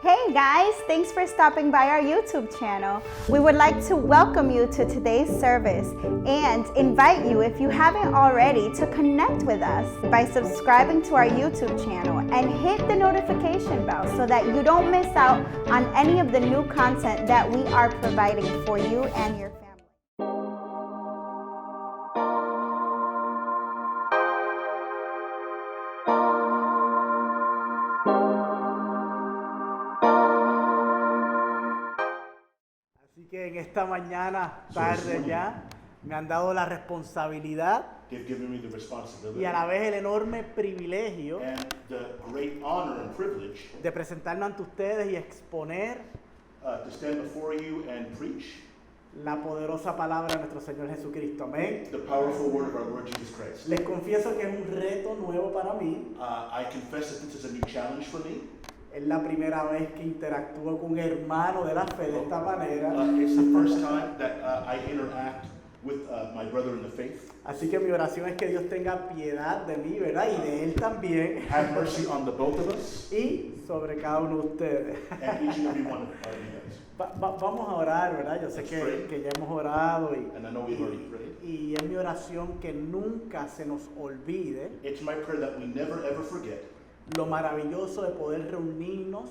Hey guys, thanks for stopping by our YouTube channel. We would like to welcome you to today's service and invite you, if you haven't already, to connect with us by subscribing to our YouTube channel and hit the notification bell so that you don't miss out on any of the new content that we are providing for you and your family. Así que en esta mañana, tarde ya, me han dado la responsabilidad They've given me the responsibility y a la vez el enorme privilegio and the great honor and privilege de presentarnos ante ustedes y exponer to stand before you and preach la poderosa palabra de nuestro Señor Jesucristo. Amén. the powerful word of our Lord Jesus Christ. Les confieso que es un reto nuevo para mí. I confess that this is a new challenge for me. Es la primera vez que interactúo con un hermano de la fe de esta manera. It's the first time that I interact with my brother in the faith. Así que mi oración es que Dios tenga piedad de mí, ¿verdad? Y de él también. Have mercy on the both of us Y sobre cada uno de ustedes. and each and every one of you guys. Vamos a orar, ¿verdad? Yo sé Let's pray. que ya hemos orado And I know we've already prayed. y es mi oración que nunca se nos olvide It's my prayer that we never ever forget lo maravilloso de poder reunirnos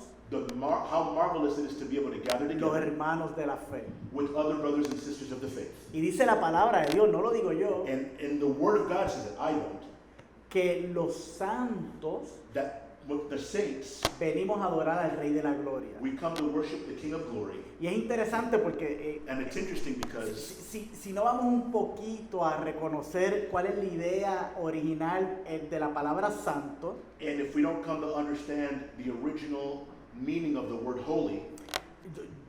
how marvelous it is to be able to gather los together hermanos de la fe. with other brothers and sisters of the faith. Y dice la palabra de Dios, no lo digo yo, And the word of God says that I don't. que los santos That with the saints, venimos a adorar al Rey de la Gloria. we come to worship the King of Glory. Y es interesante porque And it's interesting because si no vamos un poquito a reconocer cuál es la idea original de la palabra santo, and if we don't come to understand the original meaning of the word holy,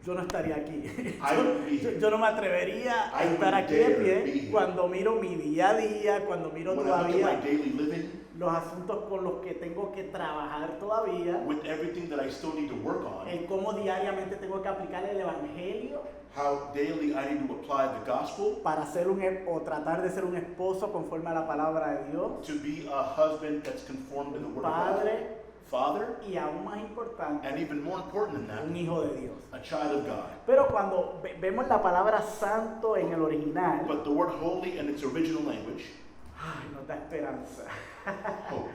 yo no estaría aquí. I wouldn't be here. Yo no me atrevería a I estar wouldn't aquí de dare be pie here. cuando miro mi día a día, cuando miro when I look at my todavía daily living, los asuntos con los que tengo que trabajar todavía, with everything that I still need to work on, el cómo diariamente tengo que aplicar el evangelio how daily I need to apply the gospel para ser o tratar de ser un esposo conforme a la palabra de Dios, to be a husband that's conformed to the word of God, padre father, y aún más importante, and even more important than un that, hijo de Dios. a child of God. Pero cuando vemos la palabra santo en el original, But the word holy in its original language, ay, nos da esperanza. hope,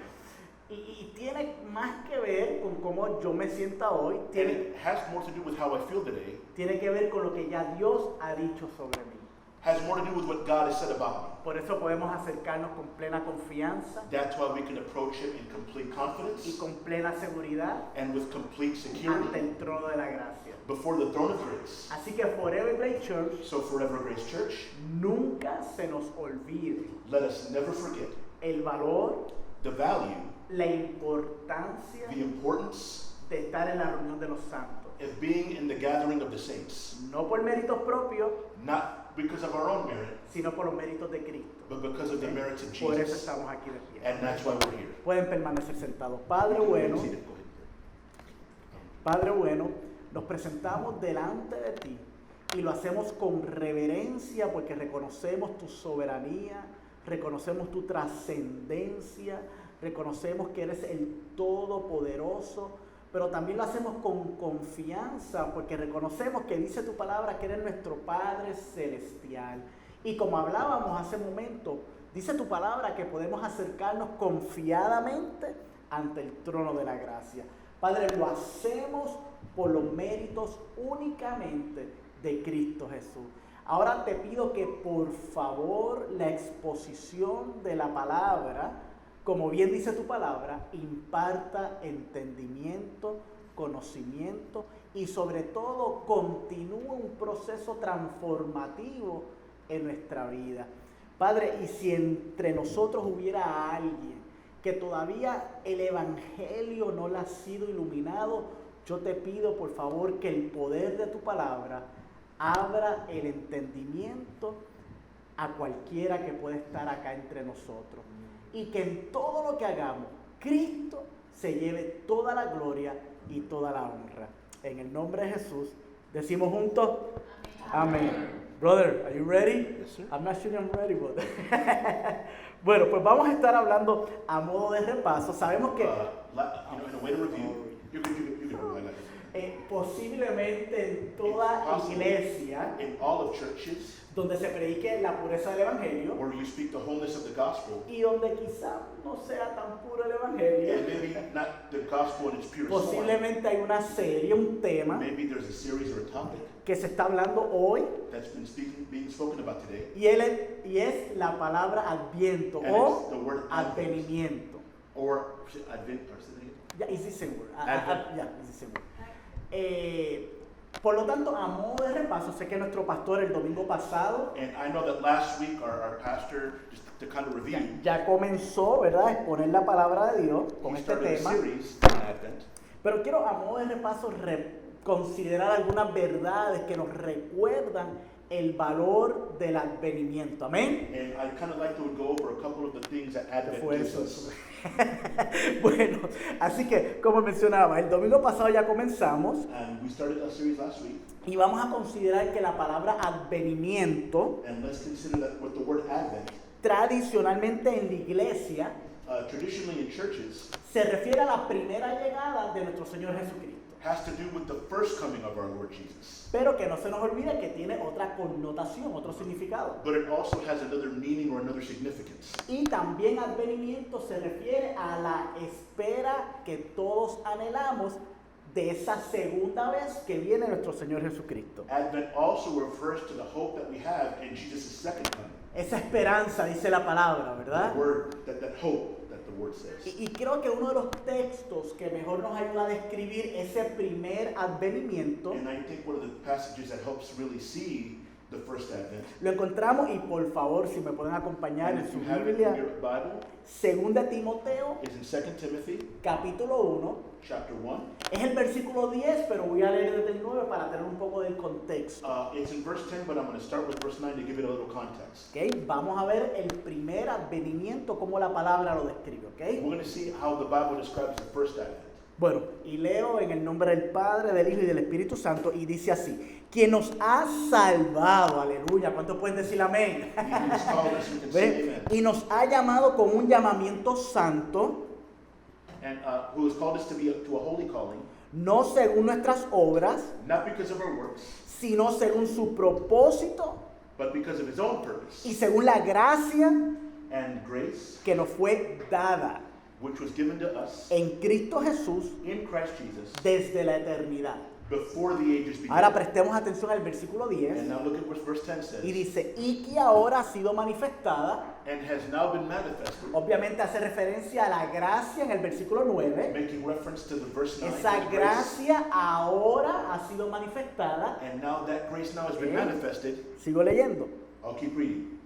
Y tiene más que ver con cómo yo me sienta hoy, and tiene, it has more to do with how I feel today, tiene que ver con lo que ya Dios ha dicho sobre mí. has more to do with what God has said about me. Por eso podemos acercarnos con plena confianza That's why we can approach it in complete y confidence con plena seguridad and with complete ante security el trono de la gracia. before the throne of grace. Así que Forever Grace Church, So Forever Grace Church, nunca se nos olvide let us never forget el valor, the value, la importancia the importance de estar en la reunión de los santos. of being in the gathering of the saints, No por méritos propios, not because of our own merit, sino por los méritos de Cristo. but because of the merits of Por eso Jesus. estamos aquí de pie. And that's why we're here. Pueden permanecer sentados. Padre bueno, Go ahead and pray. Padre bueno, nos presentamos delante de ti y lo hacemos con reverencia porque reconocemos tu soberanía, reconocemos tu trascendencia, reconocemos que eres el Todopoderoso, pero también lo hacemos con confianza porque reconocemos que dice tu palabra que eres nuestro Padre Celestial. Y como hablábamos hace un momento, dice tu palabra que podemos acercarnos confiadamente ante el trono de la gracia. Padre, lo hacemos por los méritos únicamente de Cristo Jesús. Ahora te pido que por favor la exposición de la palabra, como bien dice tu palabra, imparta entendimiento, conocimiento y sobre todo continúe un proceso transformativo en nuestra vida. Padre, y si entre nosotros hubiera alguien que todavía el evangelio no le ha sido iluminado, yo te pido por favor que el poder de tu palabra abra el entendimiento a cualquiera que pueda estar acá entre nosotros. Y que en todo lo que hagamos, Cristo se lleve toda la gloria y toda la honra. En el nombre de Jesús, decimos juntos, amén. Brother, are you ready? Yes, sir. I'm not sure I'm ready, but... Bueno, pues vamos a estar hablando a modo de repaso. Sabemos que... In a way to review, you can do it. Posiblemente en It's toda possible iglesia in all of churches donde se predique la pureza del Evangelio where you speak the wholeness of the gospel, y donde quizá no sea tan puro el Evangelio. and maybe not the gospel in its pure form. Posiblemente hay una serie, un tema Maybe there's a series or a topic que se está hablando hoy that's been being spoken about today, y es la palabra adviento and o it's the word advent, advenimiento. or advent, or something. Yeah, is this a word? Advent. Yeah, is this a word. Por lo tanto, a modo de repaso, sé que nuestro pastor el domingo pasado And I know that last week our pastor, just to kind of review, ya comenzó, ¿verdad?, a exponer la palabra de Dios con he este started a tema. series on Advent. Pero quiero a modo de repaso considerar algunas verdades que nos recuerdan el valor del advenimiento. Amén. And I kind of like to go over a couple of the things that ¿Qué Advent fue gives eso? us. Bueno, así que como mencionaba, el domingo pasado ya comenzamos And we started a series last week, y vamos a considerar que la palabra advenimiento and let's consider that with the word Advent, tradicionalmente en la iglesia traditionally in churches, se refiere a la primera llegada de nuestro Señor Jesucristo. has to do with the first coming of our Lord Jesus. Pero que no se nos olvide que tiene otra connotación, otro significado. But it also has another meaning or another significance. Y también advenimiento se refiere a la espera que todos anhelamos de esa segunda vez que viene nuestro Señor Jesucristo. Advent also refers to the hope that we have in Jesus' second coming. Esa esperanza, dice la palabra, ¿verdad? The word, that hope that the word says. Y creo que uno de los textos que mejor nos ayuda a describir ese primer advenimiento And I think one of the passages that helps really see the first Advent, lo encontramos, y por favor, si me pueden acompañar and en if su you have it in Biblia, your Bible, 2 Timoteo, is in 2 Timothy capítulo 1. chapter 1. Es el versículo 10, pero voy a leer desde el 9 para tener un poco del contexto. It's in verse 10, but I'm going to start with verse 9 to give it a little context. ¿Okay? Vamos a ver el primer advenimiento, como la palabra lo describe. We're ¿Okay? going to see how the Bible describes the first Advent. Bueno, y leo en el nombre del Padre, del Hijo y del Espíritu Santo, y dice así: quien nos ha salvado, aleluya, ¿cuántos pueden decir amén? He who has called us, you can ¿Ve? say amen. Y nos ha llamado con un llamamiento santo, And who has called us to a holy calling, no según nuestras obras, not because of our works, sino según su propósito but because of his own purpose y según la gracia and grace, que nos fue dada which was given to us en Cristo Jesús in Christ Jesus desde la eternidad. before the ages began. Ahora prestemos atención al versículo And 10 now look at what verse 10 says. y dice: y que ahora ha sido manifestada. And has now been manifested, Obviamente hace referencia a la gracia en el versículo 9. making reference to the verse 9. Esa his grace. gracia ahora ha sido manifestada. And now that grace now has been Okay. manifested. Sigo leyendo. I'll keep reading.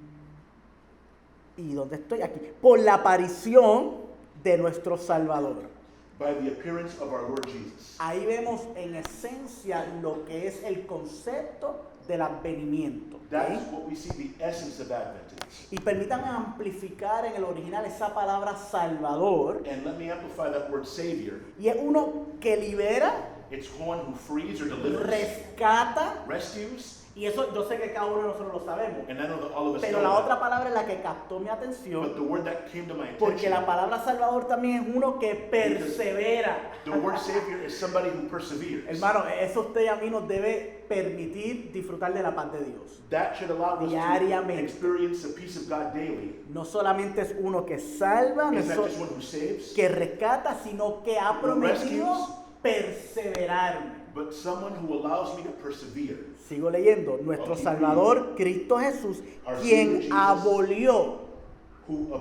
¿Y dónde estoy? Aquí. Por la aparición de nuestro Salvador. By the appearance of our Lord Jesus. Ahí vemos en esencia lo que es el concepto del advenimiento. That ¿Ok? is what we see the essence of Advent is. Y permítanme amplificar en el original esa palabra Salvador. And let me amplify that word Savior. Y es uno que libera, It's one who frees or delivers, rescata. rescues, Y eso yo sé que cada uno de nosotros lo sabemos. and I know that all of us Pero know la that. otra palabra es la que captó mi But atención. the word that came to my Porque attention, la palabra Salvador también es uno que persevera. the word Savior is somebody who perseveres. Hermano, eso a usted y a mí nos debe permitir disfrutar de la paz de Dios. That should allow us to Diariamente. experience the peace of God daily. No solamente es uno que salva, no It's es not just one who saves, que rescata, sino que ha prometido perseverarme. but someone who allows me to persevere. Sigo leyendo. Nuestro Okay. Salvador, Cristo Jesús, Our quien Savior Jesus. abolió, Who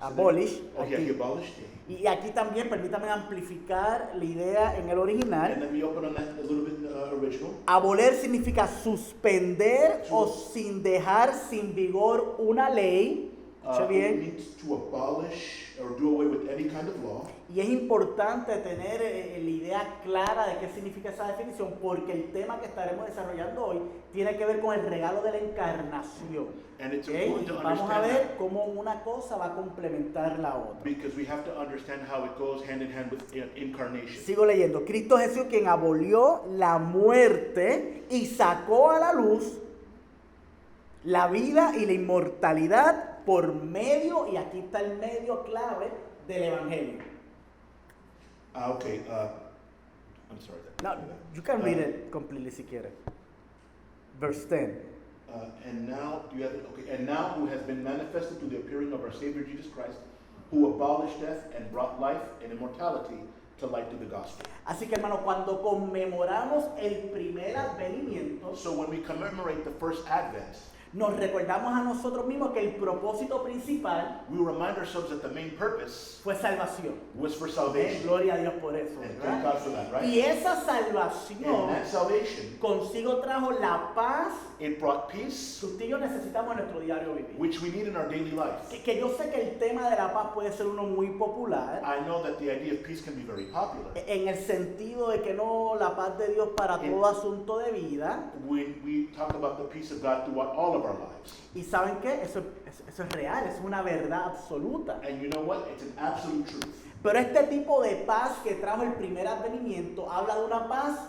abolish, Oh, yeah, aquí. he abolished it. Y aquí también permítame amplificar la idea en el original. And let me open on that a little bit original. Aboler significa suspender o sin dejar sin vigor una ley. Escuche It bien. means to abolish or do away with any kind of law. Y es importante tener la idea clara de qué significa esa definición, porque el tema que estaremos desarrollando hoy tiene que ver con el regalo de la encarnación. And it's ¿Ok? important to Vamos a understand ver that cómo una cosa va a complementar la otra. because we have to understand how it goes hand in hand with incarnation. Sigo leyendo. Cristo Jesús, quien abolió la muerte y sacó a la luz la vida y la inmortalidad por medio, y aquí está el medio clave, del Evangelio. Okay. I'm sorry. No, you can read it completely si quieres. Verse 10. And now, do you have it? Okay. And now, who has been manifested through the appearing of our Savior Jesus Christ, who abolished death and brought life and immortality to light through the gospel. Así que hermano, cuando conmemoramos el primer advenimiento, So when we commemorate the first Advent, nos recordamos a nosotros mismos que el propósito principal we remind ourselves that the main purpose fue salvación. was for Amén. salvation. Gloria a Dios por eso, And thank ¿verdad? God for that, right? Y esa And salvación that salvation, consigo trajo la paz it brought peace, que usted y yo necesitamos en nuestro diario vivir. which we need in our daily life. Que yo sé que el tema de la paz puede ser uno muy popular, I know that the idea of peace can be very popular. en el sentido de que no, la paz de Dios para todo asunto de vida. When we talk about the peace of God throughout all of our lives. Y ¿saben qué? Eso es real, es una verdad absoluta. And you know what? It's an absolute truth. Pero este tipo de paz que trajo el primer advenimiento habla de una paz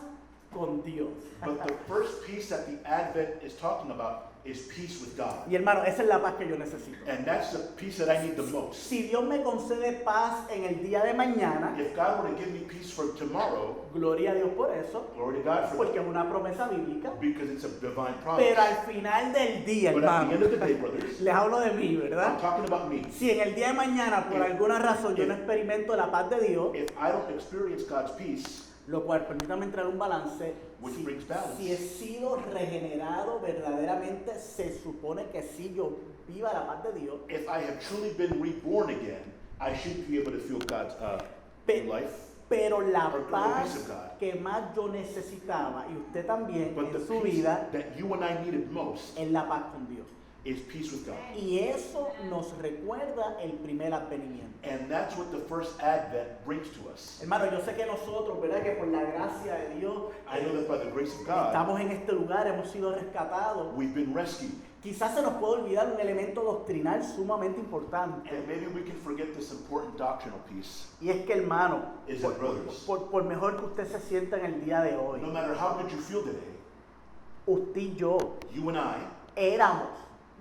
con Dios. But the first peace that the Advent is talking about is peace with God. Y hermano, esa es la paz que yo necesito. And that's the peace that I need the most. Si Dios me concede paz en el día de mañana, If God were to give me peace for tomorrow, gloria a Dios por eso, glory to God for porque that, es una promesa bíblica. because it's a divine promise. Pero al final del día, But at the hermano, end of the day, brothers, les hablo de mí, I'm ¿verdad? talking about me. Si en el día de mañana por alguna razón yo no experimento la paz de Dios, If I don't experience God's peace, lo cual permítame entrar en un balance, Which brings balance. si he sido regenerado verdaderamente, se supone que sí yo viva la paz de Dios. if I have truly been reborn again, I should be able to feel God's Pe- life. Pero la Or the peace paz of God. que más yo necesitaba, y usted también But the en su peace vida, that you and I needed most es la paz con Dios. is peace with God. Y eso nos recuerda el primer advenimiento. And that's what the first Advent brings to us. Hermano, yo sé que nosotros, ¿verdad? Que por la gracia de Dios, I know that by the grace of God, estamos en este lugar, hemos sido rescatados. we've been rescued. Quizás se nos puede olvidar un elemento doctrinal sumamente importante. And maybe we can forget this important doctrinal piece. Y es que, hermano, Is por, it, brothers? por mejor que usted se sienta en el día de hoy, No matter how good you feel today, usted y yo you and I éramos,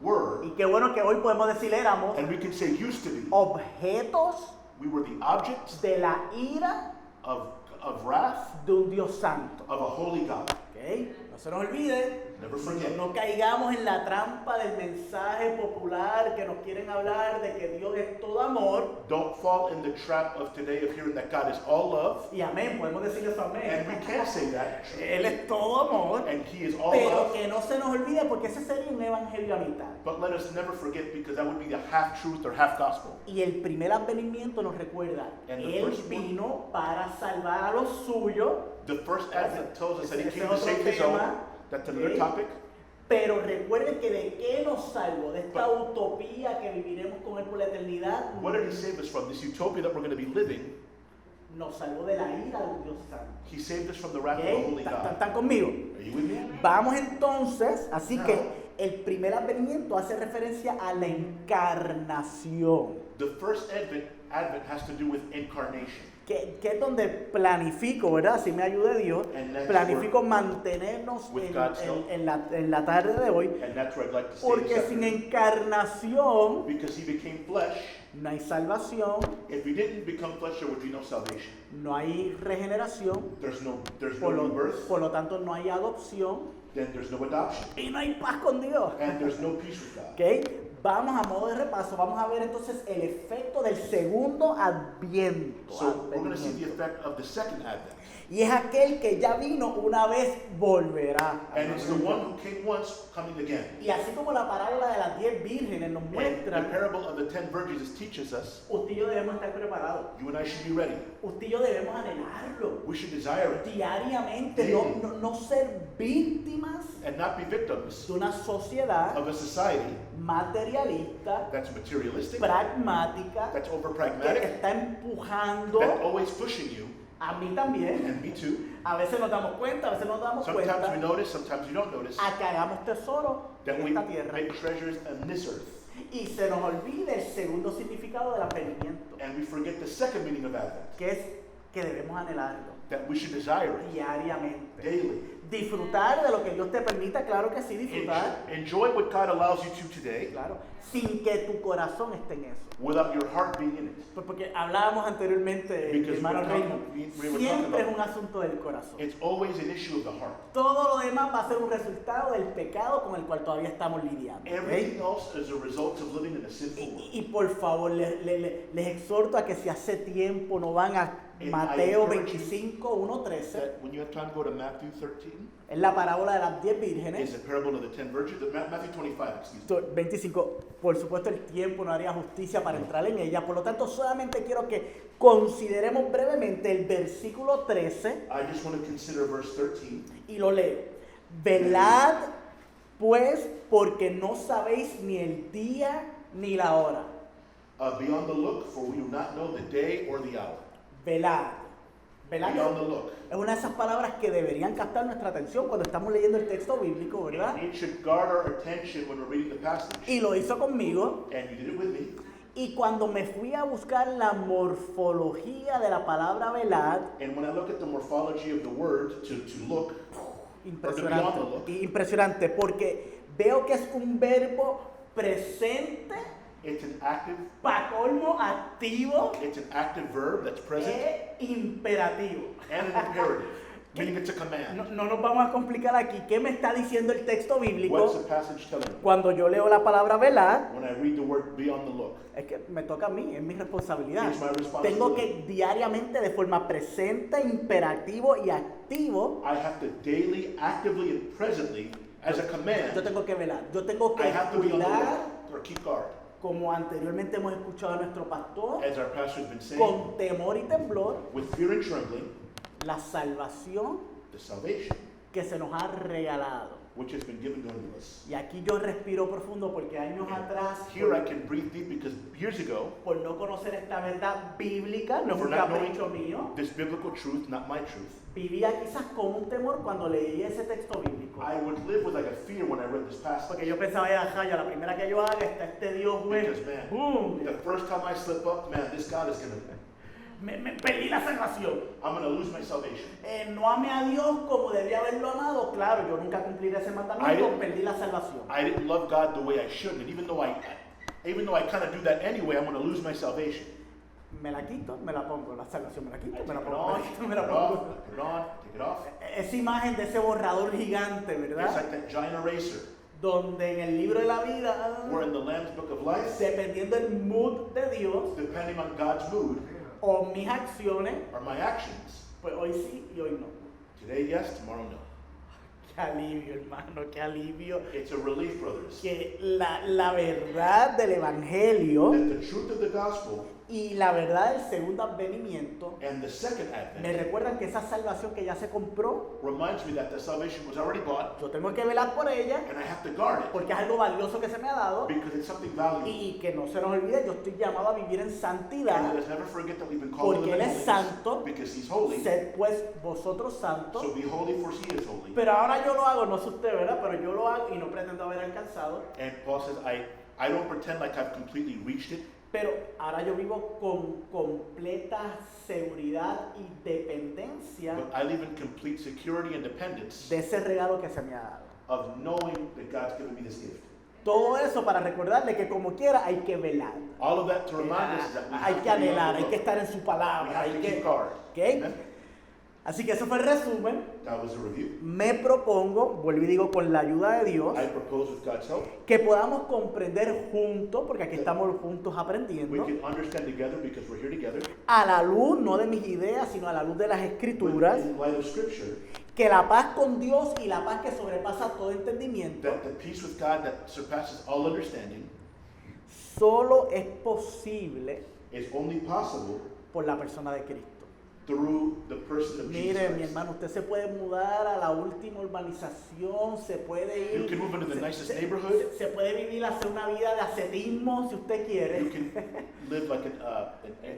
were, y qué bueno que hoy podemos decir éramos, and we can say used to be, objetos we were the objects de la ira of wrath de un Dios santo. of a holy God. ¿Ok? No se nos olvide. Never forget. No caigamos en la trampa del mensaje popular que nos quieren hablar de que Dios es todo amor. Don't fall in the trap of today of hearing that God is all love. Y amén, podemos decir eso And amén. we can say that. Él es todo amor, And He is all pero love. que no se nos olvide porque ese sería un evangelio a mitad. But let us never forget, because that would be the half truth or half gospel. Y el primer advenimiento nos recuerda, And the Él first one- vino para salvar a los suyos, The first Advent tells us that He Ese came to es save otro His own. tema. That's another Ok. topic. pero recuerden que de qué nos salvó, de esta But- utopía que viviremos con Él por la eternidad, What did He save us from? This utopia that we're going to be living. nos salvó de la ira de un Dios santo. He saved us from the wrath ¿Ok? of a holy ¿Están, God. están conmigo? Are you with me? Vamos entonces, así Now. que el primer advenimiento hace referencia a la encarnación, The first Advent has to do with incarnation. que es donde planifico, ¿verdad? Si me ayude Dios, And that's planifico mantenernos with en, God's help. en la tarde de hoy, And that's where I'd like to say porque this sin afternoon. encarnación Because He became flesh. no hay salvación, If He didn't become flesh, there would be no salvation. no hay regeneración, There's no por new birth. por lo tanto no hay adopción Then there's no adoption. y no hay paz con Dios. And there's no peace with God. ¿Ok? Vamos a modo de repaso, vamos a ver entonces el efecto del segundo adviento. So we're going to see the effect of the second Advent. Y es aquel que ya vino una vez, volverá. And it's the one who came once, coming again. Y así como la parábola de las 10 vírgenes nos And the muestra, parable of the 10 virgins teaches us, usted y yo debemos estar preparados. you and I should be ready. Usted y yo debemos anhelarlo We should desire it diariamente, Daily. no ser víctimas and not be victims de una sociedad of a society materialista, that's materialistic, pragmática, that's over que te pragmatic, está empujando, that's always pushing you, a mí también. and me too. A veces nos damos cuenta, a veces no nos damos Sometimes we cuenta, notice, sometimes we don't notice, a que hagamos tesoro that en we esta tierra. make treasures on this earth. Y se nos olvida el segundo significado del advenimiento, And we forget the second meaning of Advent, que es que debemos anhelarlo that we should desire it diariamente. daily. Disfrutar de lo que Dios te permita, claro que sí, disfrutar. Enjoy what God allows you to today. Claro, sin que tu corazón esté en eso. without your heart being in it. Pues porque hablábamos anteriormente, Because hermano we're talking- Raymond, we were talking siempre es about- un asunto del corazón. It's always an issue of the heart. Todo lo demás va a ser un resultado del pecado con el cual todavía estamos lidiando. ¿ok? Everything else is a result of living in a sinful world. Y por favor, les exhorto a que si hace tiempo no van a And Mateo I encourage you 25, 1:13, That when you have time, go to Matthew 13. es la parábola de las 10 It's vírgenes. a parable of the 10 virgins. Matthew 25, excuse me. 25, por supuesto el tiempo no haría justicia para entrar en ella, por lo tanto solamente quiero que consideremos brevemente el versículo 13 I just want to consider verse 13. y lo leo. Velad pues porque no sabéis ni el día ni la hora. Be on the look, for we do not know the day or the hour. Velad. Velad Be on the look. es una de esas palabras que deberían captar nuestra atención cuando estamos leyendo el texto bíblico, ¿verdad? It should guard our attention when we're reading the passage. Y lo hizo conmigo. And you did it with me. Y cuando me fui a buscar la morfología de la palabra velad, And when I look at the morphology of the word, to look, impresionante, impresionante, porque veo que es un verbo presente, it's an active, para colmo activo it's an active verb that's present e imperativo. and an imperative, meaning it's a command. No nos vamos a complicar aquí. ¿Qué me está diciendo el texto What's bíblico the passage telling me? cuando yo leo la palabra velad? When I read the word be on the look, Es que me toca a mí, es mi responsabilidad. It's my responsibility. Tengo que diariamente, de forma presente, imperativo y activo, I have to daily, actively, and presently, as a yo command, tengo que velar, yo tengo que I have to be on the cuidar, look or keep guard. como anteriormente hemos escuchado a nuestro pastor, As our pastor has been saying, con temor y temblor, with fear and trembling, la salvación the salvation que se nos ha regalado. which has been given unto us. Y aquí yo respiro profundo porque años atrás, Here I can breathe deep because years ago, por no conocer esta verdad bíblica, no es for un not knowing capricho mío, this biblical truth, not my truth, vivía quizás con un temor cuando leí ese texto bíblico. I would live with like a fear when I read this Porque passage. yo pensaba, ya, la primera que yo haga está este Dios, güey. Because man, ¡Bum! the first time I slip up, man, this God is gonna, Me perdí la salvación. I'm gonna lose my salvation. No amé a Dios como debía haberlo amado. Claro, yo nunca cumpliré ese I mandamiento, didn't- perdí la salvación. I didn't love God the way I should, and even though I kind of do that anyway, I'm gonna lose my salvation. Me la quito, me la pongo. La salvación me la I quito, take me la it pongo. on, Me la quito, put me it la pongo. off, put it on, take it off. Esa imagen de ese borrador gigante, It's ¿verdad? like that giant eraser, Donde en el libro de la vida, where in the Lamb's Book of Life, dependiendo del mood de Dios depending on God's mood o mis acciones, or my actions, pues hoy sí y hoy no. today yes, tomorrow no. Qué alivio, hermano, qué alivio. It's a relief, brothers, Que la verdad del Evangelio that the truth of the gospel y la verdad del segundo advenimiento and the second me advent recuerdan que esa salvación que ya se compró, reminds me that the salvation was already bought, yo tengo que velar por ella and I have to guard it porque es algo valioso que se me ha dado because it's something valuable. y que no se nos olvide, yo estoy llamado a vivir en And santidad. let us never forget that we've been called to Porque live Él in es holiness santo. because He's holy. Sed pues vosotros santos. So be holy, for He is holy. Pero ahora yo lo hago, no sé usted, ¿verdad? Pero yo lo hago y no pretendo haber alcanzado. And Paul says, I don't pretend like I've completely reached it, Pero ahora yo vivo con completa seguridad y dependencia but I live in complete security and dependence de ese regalo que se me ha dado. of knowing that God's given me this gift. Todo eso para recordarle que como quiera hay que velar. All of that to remind us that we Hay have que to be on anhelar, the hay que look. estar en su We palabra. have Hay to que, keep guard. ¿ok? Amen? Así que eso fue el resumen. That was a review. Me propongo, vuelvo y digo, con la ayuda de Dios, I propose with God's help, que podamos comprender juntos, porque aquí estamos juntos we aprendiendo, can understand together because we're here together. a la luz, no de mis ideas, sino a la luz de las But escrituras, in light of Scripture, que la paz con Dios y la paz que sobrepasa todo entendimiento, that the peace with God that surpasses all understanding solo es posible is only possible por la persona de Cristo. through the person of Jesus Mire, mi Christ. hermano, usted se puede mudar a la última urbanización, se puede ir. You can move into the nicest se- neighborhood. se puede vivir, hacer una vida de ascetismo si usted You quiere. can live like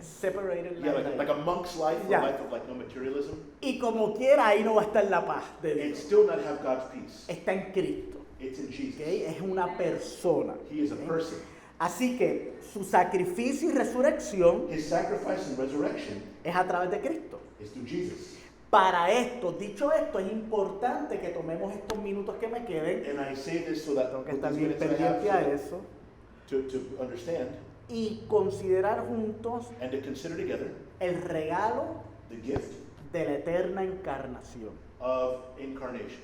Separated yeah, life. like a monk's life, Yeah. a life of like no materialism, Y como quiera, ahí no va a estar la paz de and Dios. still not have God's peace. Está en Cristo. It's in Jesus. ¿Ok? Es una persona. He is a ¿ok? person. Así que su sacrificio y resurrección His sacrifice and resurrection es a través de Cristo. is through Jesus. Para esto, dicho esto, es importante que tomemos estos minutos que me queden. And I say this so that Tengo que with estar these bien minutes I have pendiente a to, eso. to understand y considerar juntos and to consider together el regalo the gift de la eterna encarnación. of incarnation.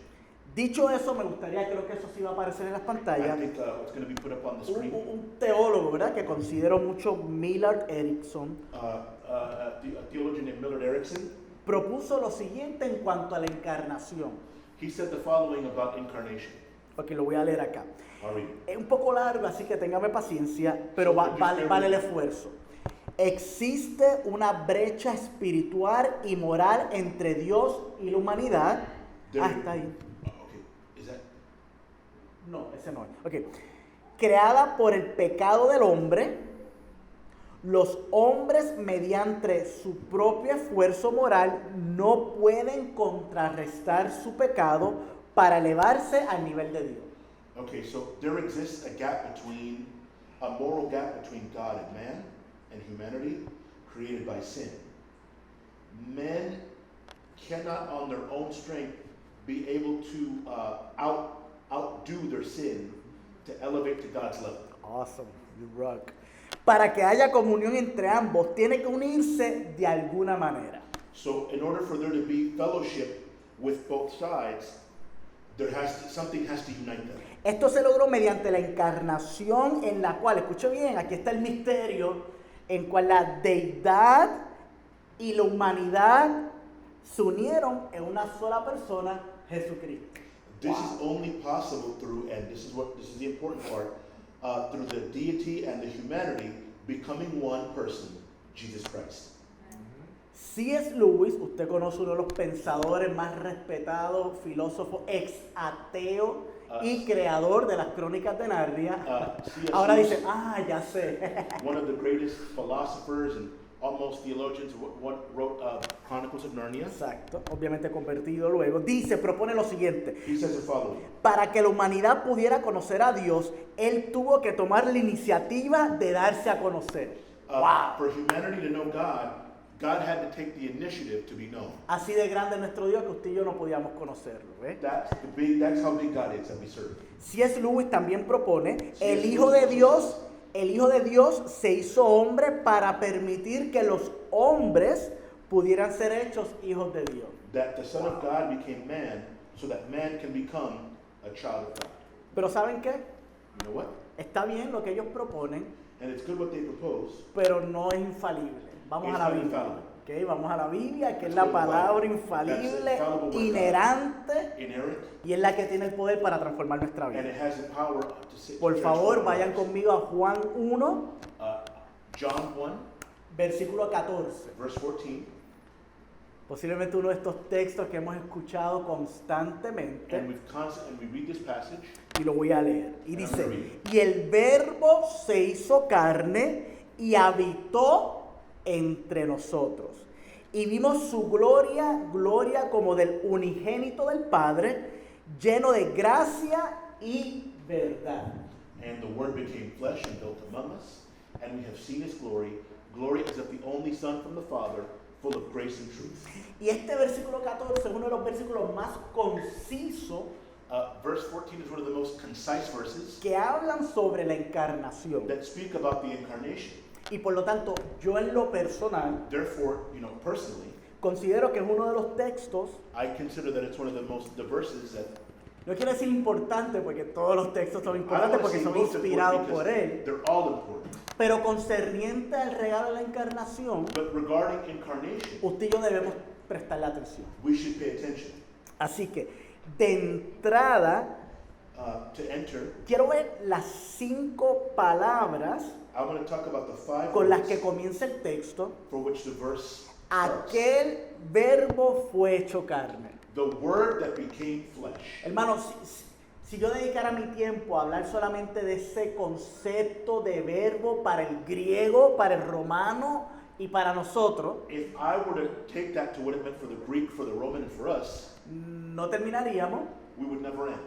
Dicho eso, me gustaría, creo que eso sí va a aparecer en las I pantallas, think it's going to be put up on the un, screen. un teólogo, ¿verdad?, que considero mucho, Millard Erickson, A theologian named Millard Erickson, propuso lo siguiente en cuanto a la encarnación. he said the following about incarnation. Porque lo voy a leer acá. I'll read it. Es un poco largo, así que téngame paciencia, pero vale el esfuerzo. Existe una brecha espiritual y moral entre Dios y la humanidad. Hasta ahí. Okay, is that? No, ese no es. Ok. Creada por el pecado del hombre, los hombres mediante su propio esfuerzo moral no pueden contrarrestar su pecado para elevarse al nivel de Dios. Okay, so there exists a moral gap between God and man and humanity created by sin. Men cannot on their own strength be able to outdo their sin to elevate to God's level. Awesome, you rock. Para que haya comunión entre ambos, tiene que unirse de alguna manera. So in order for there to be fellowship with both sides, something has to unite them. Esto se logró mediante la encarnación en la cual, escuche bien, aquí está el misterio, en cual la deidad y la humanidad se unieron en una sola persona, Jesucristo. This is only possible through, and this is the important part, through the deity and the humanity becoming one person, Jesus Christ. C.S. Lewis, usted conoce uno de los pensadores más respetados, filósofo ex ateo y creador de las Crónicas de Narnia. C.S. Ahora Lewis, dice, ya sé. one of the greatest philosophers and almost theologians, wrote Chronicles of Narnia. Exacto, obviamente convertido luego. Propone lo siguiente. He says the following. Para que la humanidad pudiera conocer a Dios, Él tuvo que tomar la iniciativa de darse a conocer. Wow. For humanity to know God had to take the initiative to be known. Así de grande es nuestro Dios que usted y yo no podíamos conocerlo. That's how big God is that we serve. C.S. Lewis también propone, C.S. el Hijo de Dios se hizo hombre para permitir que los hombres pudieran ser hechos hijos de Dios. That the Son of God became man so that man can become a child of God. Pero ¿saben qué? You know what? Está bien lo que ellos proponen, And it's good what they propose. pero no es infalible. Vamos a la Biblia. ¿Okay? Vamos a la Biblia, que es la palabra infalible, inerrante, y es la que tiene el poder para transformar nuestra And vida. it has the power to save. Por favor, vayan conmigo a Juan 1, John 1, versículo 14. verse 14. Posiblemente uno de estos textos que hemos escuchado constantemente, And we read this passage. y lo voy a leer. Y And I'm dice, gonna read it. y el verbo se hizo carne y habitó entre nosotros. Y vimos su gloria como del unigénito del Padre, lleno de gracia y verdad. And the Word became flesh and dwelt among us, and we have seen His glory. Glory as of the only Son from the Father, full of grace and truth. Y este versículo 14 es uno de los versículos más concisos Verse 14 is one of the most concise verses que hablan sobre la encarnación. that speak about the incarnation. Y por lo tanto, yo en lo personal Therefore, personally, considero que es uno de los textos, I consider that it's one of the verses that no quiero decir importante porque todos los textos son I don't importantes wanna porque say son most inspirados important por because él, they're all important. pero concerniente al regalo de la encarnación, But regarding incarnation, usted y yo debemos prestarle atención. we should pay attention. Así que, de entrada, To enter, quiero ver las 5 palabras I want to talk about the 5 con las que words comienza el texto. for which the verse starts. Aquel verbo fue hecho carne. The Word that became flesh. Hermano, si yo dedicara mi tiempo a hablar solamente de ese concepto de verbo para el griego, para el romano y para nosotros, If I were to take that to what it meant for the Greek, for the Roman, and for us, no terminaríamos. we would never end.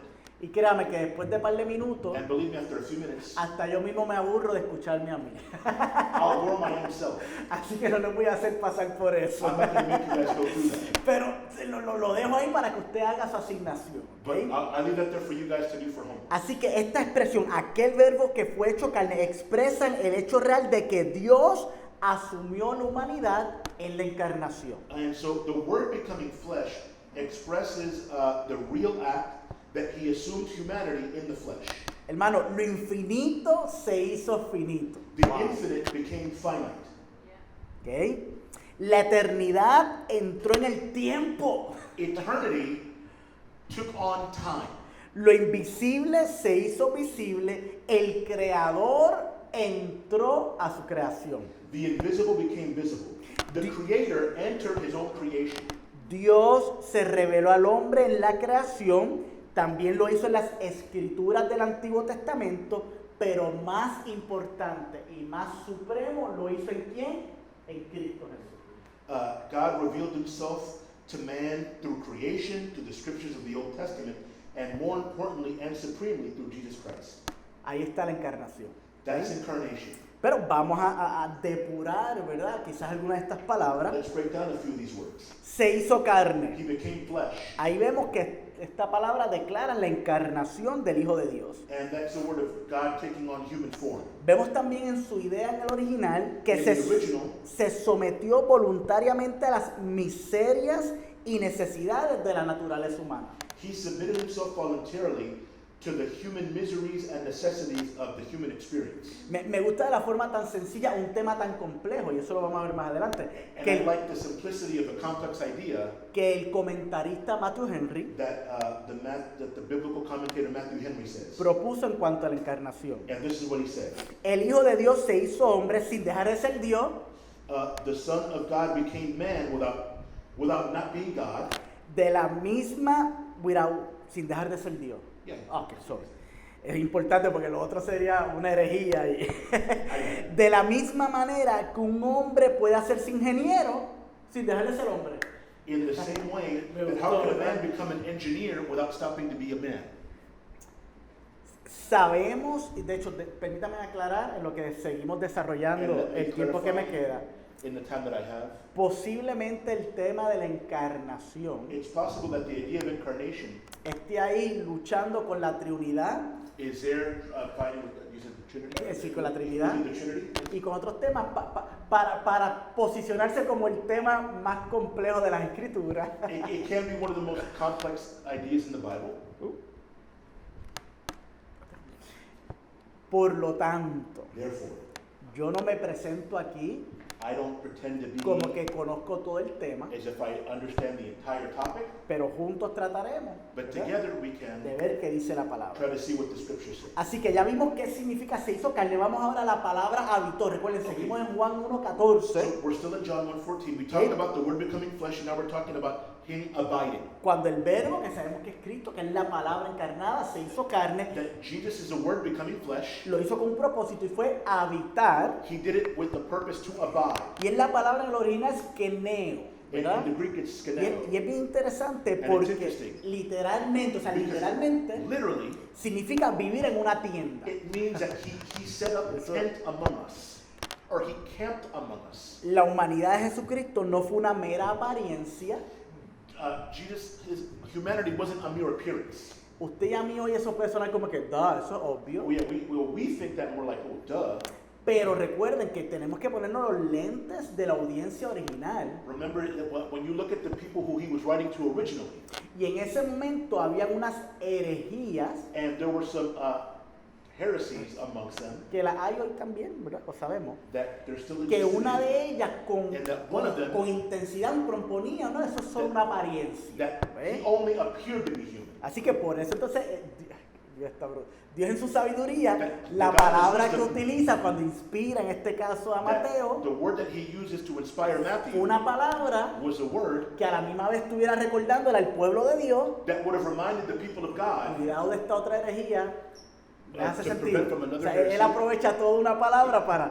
Y créame que después de un par de minutos, And believe me, after a few minutes, hasta yo mismo me aburro de escucharme a mí. I'll bore my own self. Así que no les voy a hacer pasar por eso. I'm not going to make you guys go through that. Pero lo dejo ahí para que usted haga su asignación. But ¿ok? I leave that there for you guys to do for homework. Así que esta expresión, aquel verbo que fue hecho carne, expresan el hecho real de que Dios asumió la humanidad en la encarnación. And so the word becoming flesh expresses the real act that he assumed humanity in the flesh. Hermano, lo infinito se hizo finito. The Wow. infinite became finite. ¿Ok? La eternidad entró en el tiempo. Eternity took on time. Lo invisible se hizo visible. El creador entró a su creación. The invisible became visible. The creator entered his own creation. Dios se reveló al hombre en la creación. También lo hizo en las escrituras del Antiguo Testamento. Pero más importante y más supremo, ¿lo hizo en quién? En Cristo Jesús. God revealed himself to man through creation, through the scriptures of the Old Testament, and more importantly and supremely through Jesus Christ. Ahí está la encarnación. That's incarnation. Pero vamos a depurar, ¿verdad? Quizás algunas de estas palabras. Let's break down a few of these words. Se hizo carne. He became flesh. Ahí vemos que esta palabra declara la encarnación del Hijo de Dios. And that's the word of God taking on human form. Vemos también en su idea en el original que In the original, se sometió voluntariamente a las miserias y necesidades de la naturaleza humana. he submitted himself voluntarily to the human miseries and necessities of the human experience. Me gusta de la forma tan sencilla un tema tan complejo, y eso lo vamos a ver más adelante, And que I like the simplicity of the complex idea que el comentarista Matthew Henry that the biblical commentator Matthew Henry says. propuso en cuanto a la encarnación. And this is what he said. El Hijo de Dios se hizo hombre sin dejar de ser Dios, The Son of God became man without not being God. de la misma, sin dejar de ser Dios. Yeah. Ok, sorry. Es importante porque lo otro sería una herejía. De la misma manera que un hombre puede hacerse ingeniero sin dejar de ser hombre. In the same way, that how can a man become an engineer without stopping to be a man? Sabemos, y de hecho, permítame aclarar en lo que seguimos desarrollando And let me el tiempo que me clarify. queda. In the time that I have, Posiblemente el tema de la encarnación it's possible that the idea of incarnation esté ahí luchando con la Trinidad is there fighting with using the Trinity. Sí, con la Trinidad. Using the Trinity. y con otros temas para posicionarse como el tema más complejo de las Escrituras. It can be one of the most complex ideas in the Bible. Por lo tanto, Therefore, yo no me presento aquí I don't pretend to be como que conozco todo el tema, as if I understand the entire topic, pero juntos trataremos, but ¿verdad?, together we can de ver qué dice la palabra. try to see what the scripture says. Así que ya vimos qué significa se hizo carne. Vamos ahora a la palabra habitó. Recuerden, seguimos en Juan 1:14. So we're still in John 1:14. We talked about the word becoming flesh, and now we're talking about him abiding. Cuando el verbo, que sabemos que es Cristo, que es la palabra encarnada, se hizo carne, That Jesus is a word becoming flesh. lo hizo con un propósito y fue habitar. He did it with the purpose to abide. Y en la palabra en el original es keneo, In ¿verdad? the Greek, it's Y skeneo. es bien interesante it's porque interesting. literalmente, o sea, Because literalmente literally, significa vivir en una tienda. it means that he set up a tent among us, or he camped among us. La humanidad de Jesucristo no fue una mera apariencia. His humanity wasn't a mere appearance. Usted y a mí hoy eso puede sonar como que, da, eso es obvio. We think that and we're like, oh, duh. Pero recuerden que tenemos que ponernos los lentes de la audiencia original. Remember that when you look at the people who he was writing to originally, Y en ese momento habían unas herejías, and there were some heresies amongst them, que las hay hoy también, ¿verdad? Lo sabemos. that there still Que exists una today, de ellas And that one of them- con intensidad proponía, ¿no? Eso es solo una apariencia. that ¿Ve? he only appeared to be human. Así que por eso entonces, Dios está bruto. Dios en su sabiduría, That la God is palabra que wisdom. utiliza cuando inspira, en este caso a That Mateo, the word that he uses to inspire Matthew una palabra was a word que a la misma vez estuviera recordándole al pueblo de Dios. that would have reminded the people of God Cuidado de esta otra herejía. Me hace to sentido. prevent from another O sea, heresy. él aprovecha toda una palabra para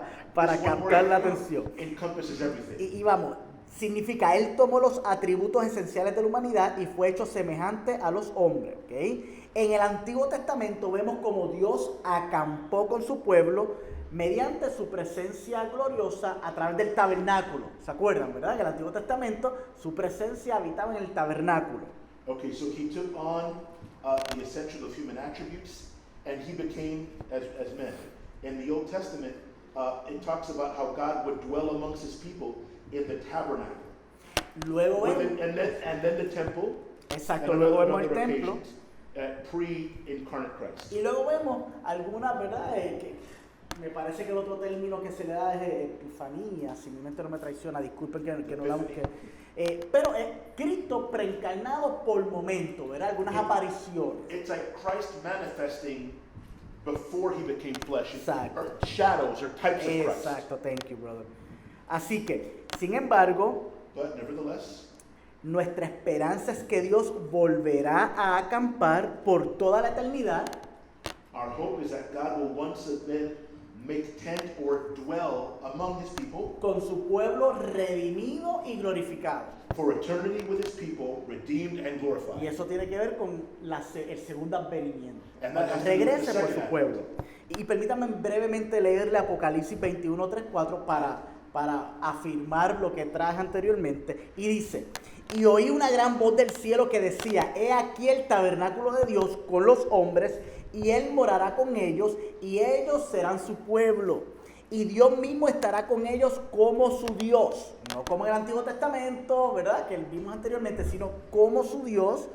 This one captar word la atención. encompasses everything. Y vamos, Significa, Él tomó los atributos esenciales de la humanidad y fue hecho semejante a los hombres. ¿Okay? En el Antiguo Testamento vemos como Dios acampó con su pueblo mediante su presencia gloriosa a través del tabernáculo. ¿Se acuerdan, verdad? Que en el Antiguo Testamento su presencia habitaba en el tabernáculo. Okay, so he took on the essential of human attributes, and he became as men. In the Old Testament, it talks about how God would dwell amongst his people in the tabernacle. Luego And then the temple. Exacto, and luego on vemos el other templo. occasions, pre-incarnate Christ. Y luego vemos algunas, ¿verdad? Que me parece que el otro término que se le da es epifanía, si mi mente no me traiciona, disculpen que no la busque. Pero Cristo preencarnado por momento, ¿verdad? Algunas apariciones. It's like Christ manifesting before he became flesh. Exacto. Or shadows or types of Christ. Exacto, thank you, brother. Así que, sin embargo, But nevertheless, nuestra esperanza es que Dios volverá a acampar por toda la eternidad our hope is that God will once again make tent or dwell among his people con su pueblo redimido y glorificado. for eternity with his people, redeemed and Y glorified. eso tiene que ver con el segundo advenimiento. And that has to do with Regrese the por second su pueblo. Y permítanme brevemente leerle Apocalipsis 21, 3, 4 para afirmar lo que traje anteriormente. Y dice, y oí una gran voz del cielo que decía, he aquí el tabernáculo de Dios con los hombres, y Él morará con ellos, y ellos serán su pueblo. Y Dios mismo estará con ellos como su Dios. No como en el Antiguo Testamento, ¿verdad? Que vimos anteriormente, sino como su Dios.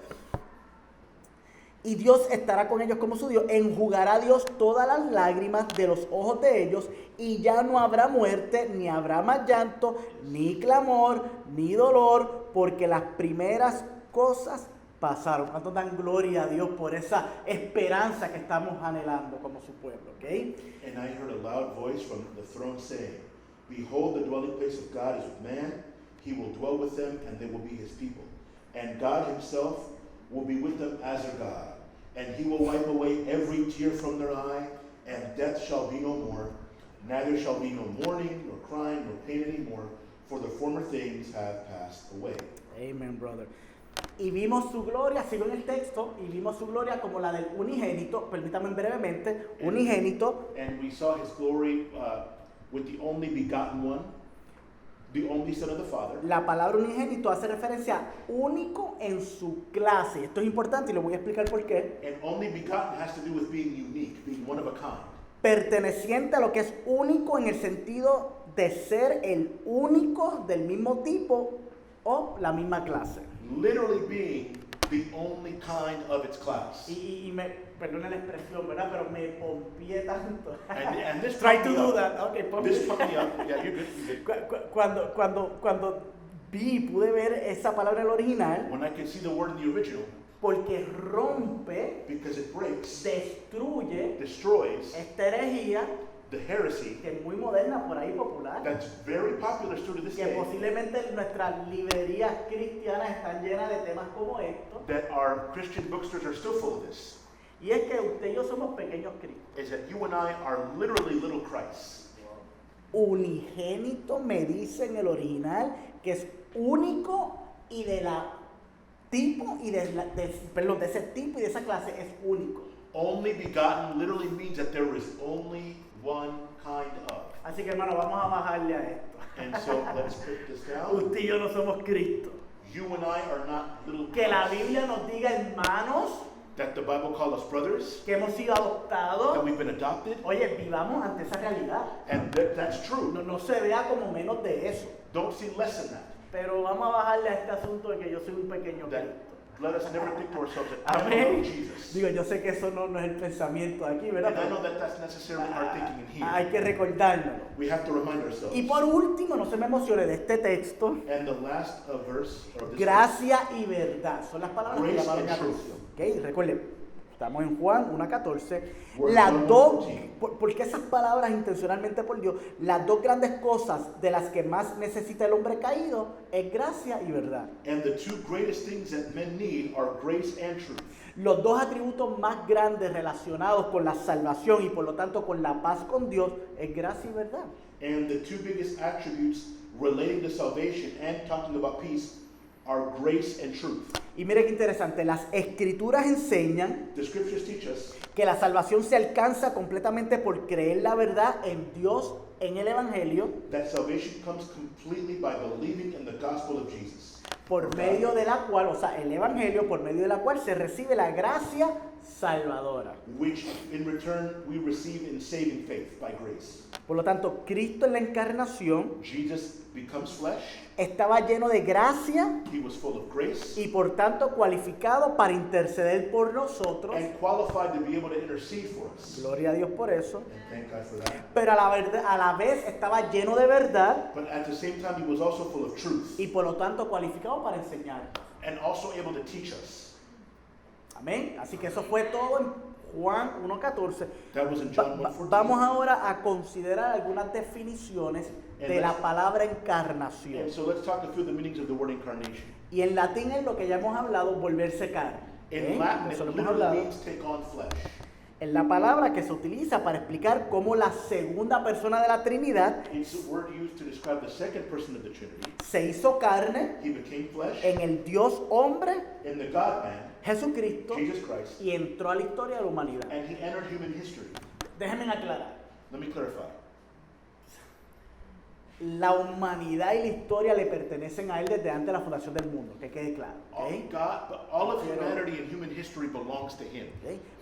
Y Dios estará con ellos como su Dios. Enjugará Dios todas las lágrimas de los ojos de ellos. Y ya no habrá muerte, ni habrá más llanto, ni clamor, ni dolor, porque las primeras cosas pasaron. ¿Cuánto dan gloria a Dios por esa esperanza que estamos anhelando como su pueblo? ¿Okay? And I heard a loud voice from the throne saying, behold, the dwelling place of God is with man. He will dwell with them, and they will be his people. And God himself will be with them as their God. And he will wipe away every tear from their eye, and death shall be no more. Neither shall be no mourning, nor crying, nor pain any more, for the former things have passed away. Amen, brother. Y vimos su gloria, sigo en el texto, y vimos su gloria como la del unigénito, permítanme brevemente, unigénito, And we saw his glory with the only begotten one, the only Son of the Father. la palabra unigénito hace referencia a único en su clase. Esto es importante y le voy a explicar por qué. And only begotten has to do with being unique, being one of a kind. Perteneciente a lo que es único en el sentido de ser el único del mismo tipo o la misma clase. Literally being the only kind of its class. Y me, perdone la expresión, ¿verdad? Pero me pompié tanto. And this Try pumped to me do up. that. Okay, This pumped me up. Yeah, you're good. You're good. Cuando pude ver esa palabra en el original, When I can see the word in the original, porque rompe, because it breaks, destruye destroys esta herejía the heresy que es muy moderna, por ahí popular, that's very popular still to this que day, posiblemente nuestras librerías cristianas están llenas de temas como estos, that our Christian bookstores are still full of this, y es que usted y yo somos pequeños Cristos. is that you and I are literally little Christ. Unigénito me dice en el original que es único y de la tipo y de ese tipo y de esa clase es único. Only begotten literally means that there is only one kind of. Así que hermano, vamos a bajarle a esto. And so let's put this down. Usted y yo no somos Cristo. You and I are not little Que la Christ. Biblia nos diga, hermanos, That the Bible calls us brothers, que hemos sido that adoptados. we've been adopted, Oye, vivamos ante esa realidad. and that's true. No se vea como menos de eso. Don't see less than that. Pero vamos a bajarle a este asunto de que yo soy un pequeño That Cristo. let us never think to ourselves that I Amén. know Jesus. Digo, yo sé que eso no es el pensamiento de aquí, ¿verdad? And I know that that's necessarily our thinking in here. Hay que recordárnoslo. We have to remind ourselves. Y por último, no se me emocione de este texto, And the last verse of this gracia y verdad. Son las palabras que Grace llamaron and mi truth. atención. ¿Ok? Recuerden, estamos en Juan 1:14. Word Las 1, dos, 14. porque esas palabras intencionalmente por Dios, las dos grandes cosas de las que más necesita el hombre caído es gracia y verdad. And the two greatest things that men need are grace and truth. Los dos atributos más grandes relacionados con la salvación y por lo tanto con la paz con Dios es gracia y verdad. And the two biggest attributes relating to salvation and talking about peace are grace and truth. Y mire qué interesante, las escrituras enseñan The scriptures teach us que la salvación se alcanza completamente por creer la verdad en Dios, en el Evangelio, that salvation comes completely by believing in the gospel of Jesus. por medio de la cual, o sea, el Evangelio, por medio de la cual se recibe la gracia salvadora. Which in return we receive in saving faith by grace. Por lo tanto, Cristo en la encarnación Jesus becomes flesh, estaba lleno de gracia he was full of grace, y por tanto cualificado para interceder por nosotros. and qualified to be able to intercede for us. Gloria a Dios por eso. And thank God for that. Pero a la vez estaba lleno de verdad But at the same time, he was also full of truth y por lo tanto cualificado para enseñar. and also able to teach us. Amén. Así que eso fue todo en Juan 1.14. That was in John 1:14. Vamos ahora a considerar algunas definiciones de la palabra encarnación. And so let's talk a few of the meanings of the word incarnation. Y en latín es lo que ya hemos hablado, volverse carne. In ¿Ok? Latin, Eso it lo hemos literally hablado. means take on flesh. Es la palabra que se utiliza para explicar cómo la segunda persona de la Trinidad It's a word used to describe the second person of the Trinity. se hizo carne He became flesh en el Dios hombre in the God-man, Jesucristo Jesus Christ, y entró a la historia de la humanidad. and he entered human history. Déjenme aclarar. Let me clarify. La humanidad y la historia le pertenecen a él desde antes de la fundación del mundo, que quede claro. ¿Ok? All of humanity and human history belongs to him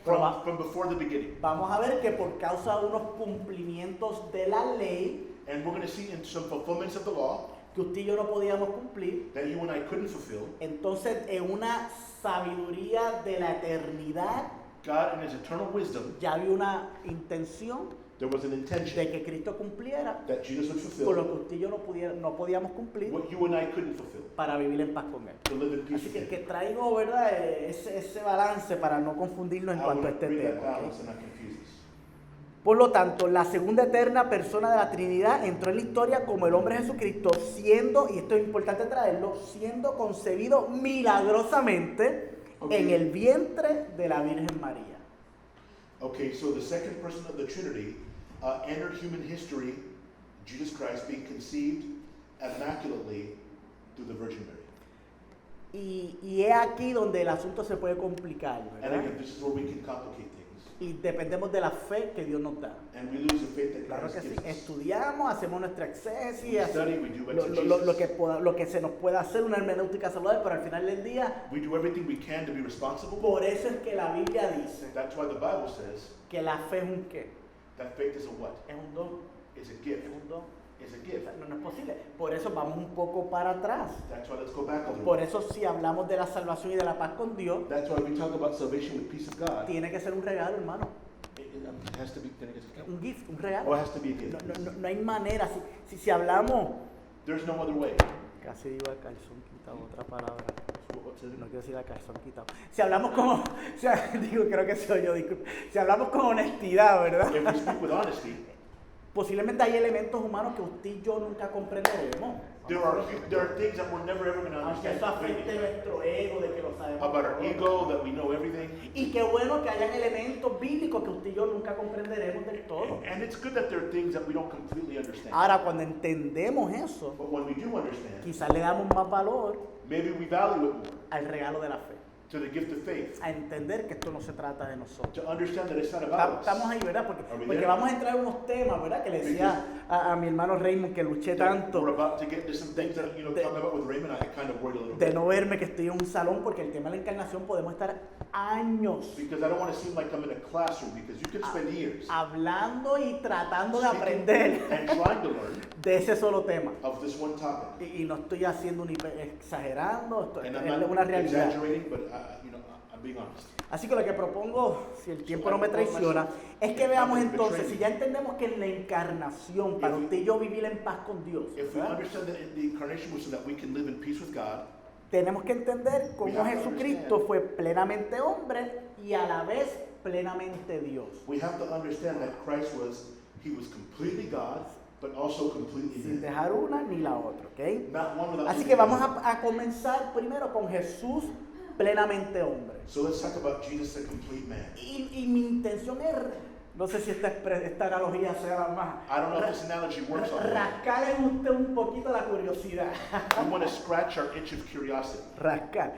¿Ok? from before the beginning. Vamos a ver que por causa de unos cumplimientos de la ley And we're going to see in some fulfillments of the law que usted y yo no podíamos cumplir, that you and I couldn't fulfill. entonces en una sabiduría de la eternidad God, in his eternal wisdom, ya había una intención there was an intention de que Cristo cumpliera that Jesus would con lo fulfill que usted y yo no podíamos cumplir what you and I couldn't fulfill, para vivir en paz con él. to live in peace Así with que him. traigo, ¿verdad? Ese balance para no confundirnos en I cuanto a would este bring that tema. ¿Ok? balance and not confuse us. Por lo tanto, la segunda eterna persona de la Trinidad entró en la historia como el hombre Jesucristo, siendo, y esto es importante traerlo, siendo concebido milagrosamente en el vientre de la Virgen María. Okay, so the second person of the Trinity entered human history, Jesus Christ being conceived immaculately through the Virgin Mary. Y es aquí donde el asunto se puede complicar, And ¿verdad? again, this is where we can complicate things. Y dependemos de la fe que Dios nos da. And we lose the faith that Claro que Christ sí. gives us. Estudiamos, hacemos nuestra exégesis, We study, we do exegesis. lo que se nos pueda hacer, una hermenéutica saludable, pero al final del día, We do everything we can to be responsible. por eso es que la Biblia dice That's why the Bible says que la fe es un qué, that faith is a what? es un don, Is a gift. es un don. Is a O gift. sea, no es posible. Por eso vamos un poco para atrás. That's why let's go back a little Por bit. eso si hablamos de la salvación y de la paz con Dios, That's why we talk about salvation with peace of God. tiene que ser un regalo, hermano. It has to be, Un gift, un regalo. or it has to be a gift. No hay manera. Si hablamos, There's no other way. casi digo a calzón quitado, otra palabra. No quiero decir a calzón quitado. Si hablamos como, digo, creo que soy yo, disculpe. Si hablamos con honestidad, ¿verdad? If we speak with honesty, Posiblemente hay elementos humanos que usted y yo nunca comprenderemos. there are things that we're never ever going to Aunque understand eso afecte completely. nuestro ego de que lo sabemos. About our todo. ego, that we know everything. Y qué bueno que hayan elementos bíblicos que usted y yo nunca comprenderemos del todo. And it's good that there are things that we don't completely understand. Ahora, cuando entendemos eso, But when we do understand, quizás le damos más valor maybe we value it more, al regalo de la fe. to the gift of faith, A entender que esto no se trata de nosotros. to understand that it's not about Estamos us. ahí, ¿verdad? Are we Porque there? vamos a entrar en unos temas, ¿verdad? Que le decía a mi hermano Raymond que luché That tanto We're about to get into some things that, de- talking about with Raymond, I kind of worried a little de bit. no verme que estoy en un salón, porque el tema de la encarnación podemos estar años Because I don't want to seem like I'm in a classroom, because you can spend years hablando y tratando de speaking aprender and trying to learn de ese solo tema. of this one topic. Y no estoy haciendo ni exagerando, esto And es I'm una not realidad. exaggerating, but I'm being honest. Así que lo que propongo, si el tiempo no me traiciona, es que veamos entonces, si ya entendemos que en la encarnación, para usted y yo vivir en paz con Dios, If we ¿verdad? understand that the incarnation was so that we can live in peace with God, Tenemos que entender cómo We have to Jesucristo understand. fue plenamente hombre y a la vez plenamente Dios. we have to understand that Christ he was completely God, but also completely Sin man. dejar una ni la otra, ¿ok? Not one without Así the que vamos other. a comenzar primero con Jesús plenamente hombre. So let's talk about Jesus, the complete man. Y mi intención es No sé si esta analogía sea la más. I don't know if this analogy works on you. Rascar en usted un poquito la curiosidad. We want to scratch our itch of curiosity Rascar.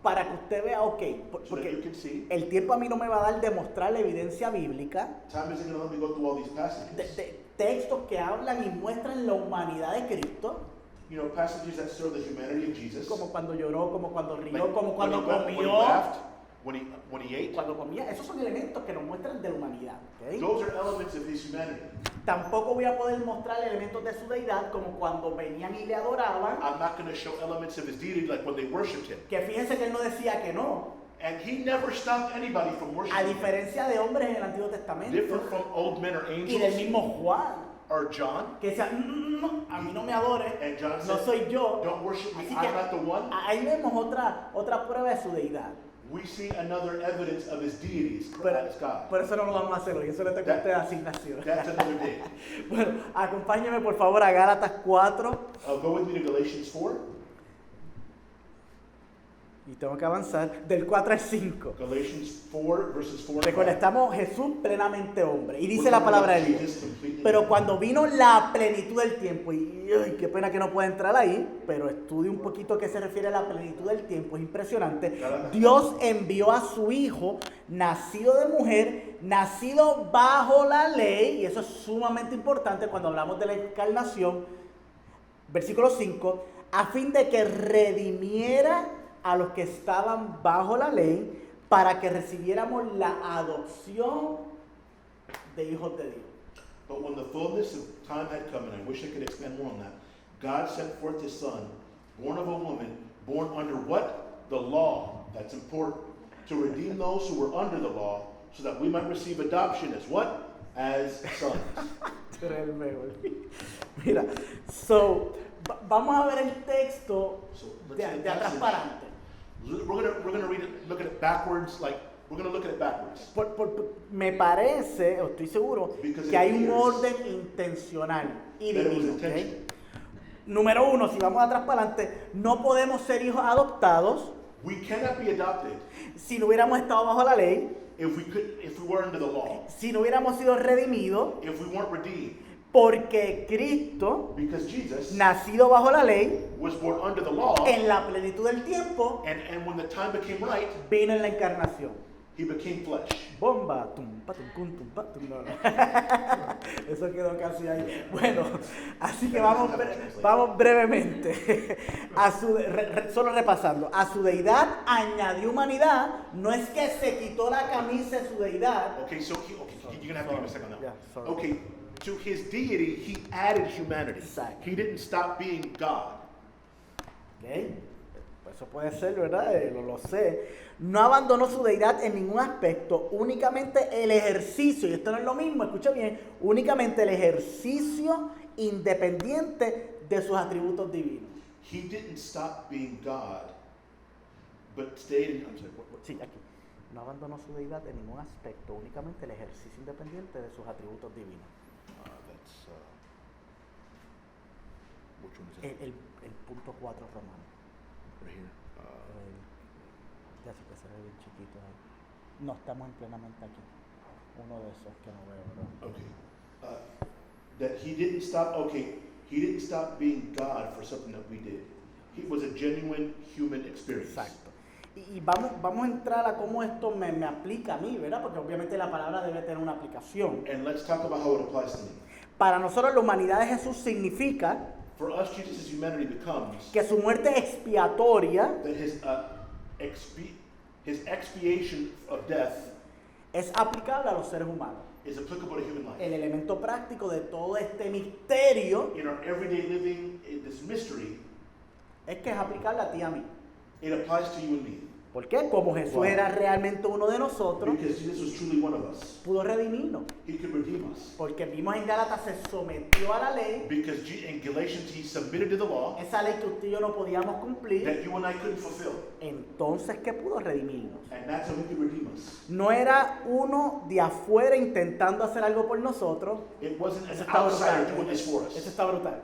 Para que usted vea, ok, so that you porque can see. el tiempo a mí no me va a dar demostrar la evidencia bíblica Time isn't going to let me go through all these passages. de textos que hablan y muestran la humanidad de Cristo, You know, passages that show the humanity of Jesus. como cuando lloró, como cuando rió, Like, como cuando when he comió, laughed, when he ate. cuando comía. Esos son elementos que nos muestran de la humanidad. ¿Ok? Those are elements of his humanity. Tampoco voy a poder mostrar elementos de su deidad como cuando venían y le adoraban, I'm not going to show elements of his deity like when they worshipped him. que fíjense que él no decía que no, And he never stopped anybody from a worshiping him. diferencia de hombres en el Antiguo Testamento Different from old men or y del angels mismo Juan, or John. que decía, no, a mí no me adores, And John no said, soy yo. don't worship me, Así I'm not the que one. ahí vemos otra prueba de su deidad. We see another evidence of his deities Pero, as God. por eso no lo vamos a hacer hoy, eso le toca a usted de asignación. That's another day. Bueno, acompáñeme por favor a Gálatas 4 Go with me to Galatians 4. y tengo que avanzar del 4 al 5. Galatians 4, verses 4 and 5. Recuerda, estamos Jesús plenamente hombre y dice We're la talking palabra de about Dios. Jesus completely Pero man. cuando vino la plenitud del tiempo, y ay, qué pena que no pueda entrar ahí, pero estudie un poquito qué se refiere a la plenitud del tiempo, es impresionante. Dios envió a su Hijo, nacido de mujer, nacido bajo la ley, y eso es sumamente importante cuando hablamos de la encarnación, versículo 5, a fin de que redimiera a los que estaban bajo la ley, para que recibiéramos la adopción de hijos de Dios. But when the fullness of time had come, and I wish I could expand more on that, God sent forth his son, born of a woman, born under what? The law. That's important. To redeem those who were under the law, so that we might receive adoption as what? As sons. Tú eres el mejor. Mira, so, vamos a ver el texto So, let's de see the atrás passage. para adelante. We're gonna read it, look at it backwards, like we're gonna look at it backwards. Me parece, o estoy seguro, Because que it hay un appears orden intencional y that it was divino. ¿ok? intentional. Número uno, si vamos atrás para adelante, no podemos ser hijos adoptados We cannot be adopted si no hubiéramos estado bajo la ley, if we were under the law, si no hubiéramos sido redimidos, if we weren't redeemed, porque Cristo, because Jesus nacido bajo la ley, was born under the law, en la plenitud del tiempo, and when the time became right, vino en la encarnación. he became flesh. Bomba, tumpa, tum, no. Eso quedó casi ahí. Bueno, así que vamos brevemente. Solo repasando. A su deidad añadió humanidad. No es que se quitó la camisa de su deidad. Okay, so you're gonna have to give me a second now. Yeah, sorry. Okay, to his deity, he added humanity. Exactly. He didn't stop being God. ¿Ok? Eso puede ser, ¿verdad? Lo sé. No abandonó su deidad en ningún aspecto, únicamente el ejercicio, y esto no es lo mismo, escucha bien, únicamente el ejercicio independiente de sus atributos divinos. He didn't stop being God, but stayed in. I'm sorry, Sí, aquí. No abandonó su deidad en ningún aspecto, únicamente el ejercicio independiente de sus atributos divinos. That's which one is it? El punto 4 romano. Right here. Ya sé que se ve bien chiquito ahí. No, estamos en plenamente aquí. Uno de esos que no veo, ¿verdad? Okay. That he didn't stop. Okay, he didn't stop being God for something that we did. He was a genuine human experience. Exacto. Y vamos a entrar a cómo esto me aplica a mí, ¿verdad? Porque obviamente la palabra debe tener una aplicación. And let's talk about how it applies to me. Para nosotros la humanidad de Jesús significa For us, Jesus' humanity becomes que su muerte expiatoria that his expiation of death es aplicable a los seres humanos. is applicable to human life. El elemento práctico de todo este misterio In our everyday living, in this mystery, es que es aplicable a ti y a mí. it applies to you and me. ¿Por qué? Como Jesús Wow. era realmente uno de nosotros, Because Jesus was truly one of us. pudo redimirnos. He could redeem us. Porque vimos en Gálatas se sometió a la ley, Because in Galatians, he submitted to the law esa ley que usted y yo no podíamos cumplir, that you and I couldn't fulfill. entonces que pudo redimirnos. And that's how he could redeem us. No era uno de afuera intentando hacer algo por nosotros. It wasn't an Eso está outsider brutal. doing this for Eso us. está brutal.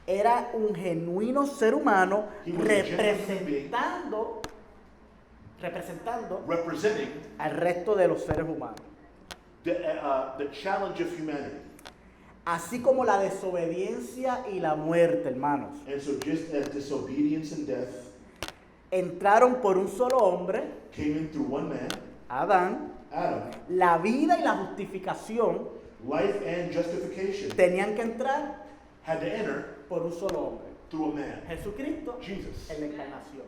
Era un genuino ser humano He was a genuine being. representando Representing al resto de los seres humanos. the challenge of humanity. Así como la desobediencia y la muerte, hermanos, And so just as disobedience and death entraron por un solo hombre, came in through one man, Adán, Adam, la vida y la justificación life and justification tenían que entrar had to enter por un solo hombre, through a man, Jesucristo, Jesus, en la encarnación.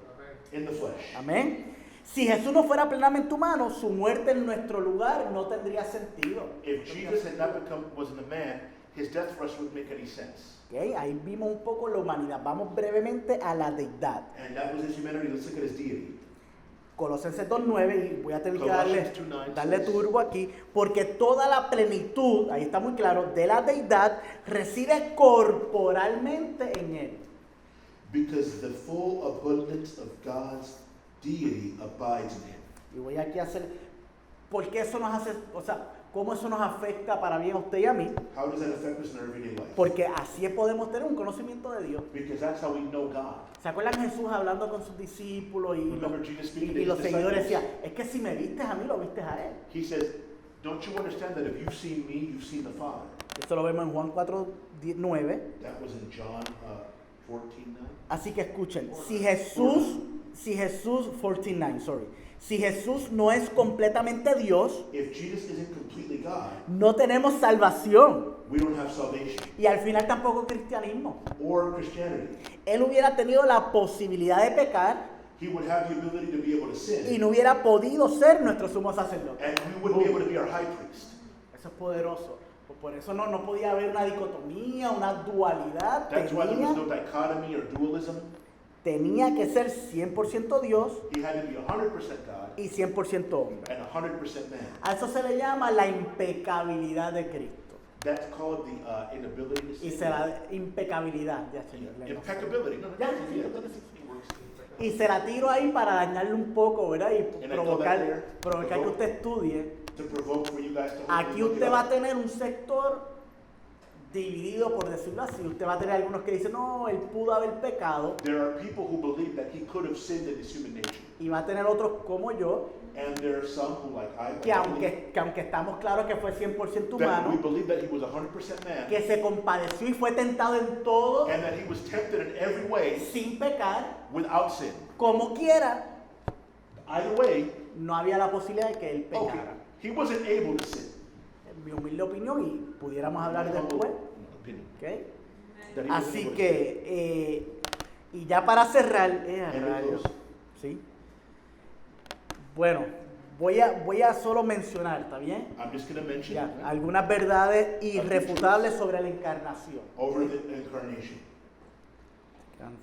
in the flesh. Amén. Si Jesús no fuera plenamente humano, su muerte en nuestro lugar no tendría sentido. If Jesus had not wasn't a man, his death for us wouldn't make any sense. Okay, ahí vimos un poco la humanidad. Vamos brevemente a la deidad. And that was his humanity. Let's look at his deity. Colosenses 2.9, y voy a tener que Colossians 2:9 darle says- turbo aquí, porque toda la plenitud, ahí está muy claro, de la deidad reside corporalmente en él. Because the full abundance of God's deity abides in him. Y voy aquí a hacer, ¿por qué eso nos hace, o sea, cómo eso nos afecta para bien a usted y a mí? How does that affect us in our everyday life? Porque así podemos tener un conocimiento de Dios. Because that's how we know God. ¿Se acuerdan Jesús hablando con sus discípulos y Remember Jesus speaking to y los his seguidores disciples? decían, es que si me vistes a mí, lo vistes a él? He says, don't you understand that if you've seen me, you've seen the Father? Esto lo vemos en Juan 4.9. That was in John 14:9. Así que escuchen, si Jesús 14:9, sorry. Si Jesús no es completamente Dios, If Jesus isn't completely God, no tenemos salvación. we don't have salvation Y al final tampoco cristianismo. or Christianity. Él hubiera tenido la posibilidad de pecar He would have the ability to be able to sin, y no hubiera podido ser nuestro sumo sacerdote. and we wouldn't be able to be our high priest. Eso es poderoso. Por eso no podía haber una dicotomía, una dualidad. That's why there was no dichotomy or dualism. Tenía que ser 100% Dios He had to be 100% God y 100% hombre. and 100% man. A eso se le llama la impecabilidad de Cristo. That's called the inability to Y sin. será impecabilidad, ya señor. Impeccability. No, Ya, yeah, sí, it works. Y se la tiro ahí para dañarle un poco, ¿verdad? Y And I told that there, provocar que usted estudie. To provoke for you guys to Aquí look it usted va a up. tener un sector dividido, por decirlo así. Usted va a tener algunos que dicen, no, él pudo haber pecado. There are people who believe that he could have sinned in his human nature. Y va a tener otros como yo, And there are some who, like I que believe, aunque estamos claros que fue 100% that we humano, believe that he was 100% man, que se compadeció y fue tentado en todo, and that he was tempted in every way sin pecar, without sin. como quiera, Either way, no había la posibilidad de que él okay, pecara. he wasn't able to sin. En mi humilde opinión, y pudiéramos hablar My humble después. opinion, ¿ok? that he wasn't Así able to sin. que, y ya para cerrar, And rayos, close. ¿sí? Bueno, voy a solo mencionar, ¿está bien? I'm just going to mention Ya, algunas verdades irrefutables sobre la encarnación. over the incarnation. Quedan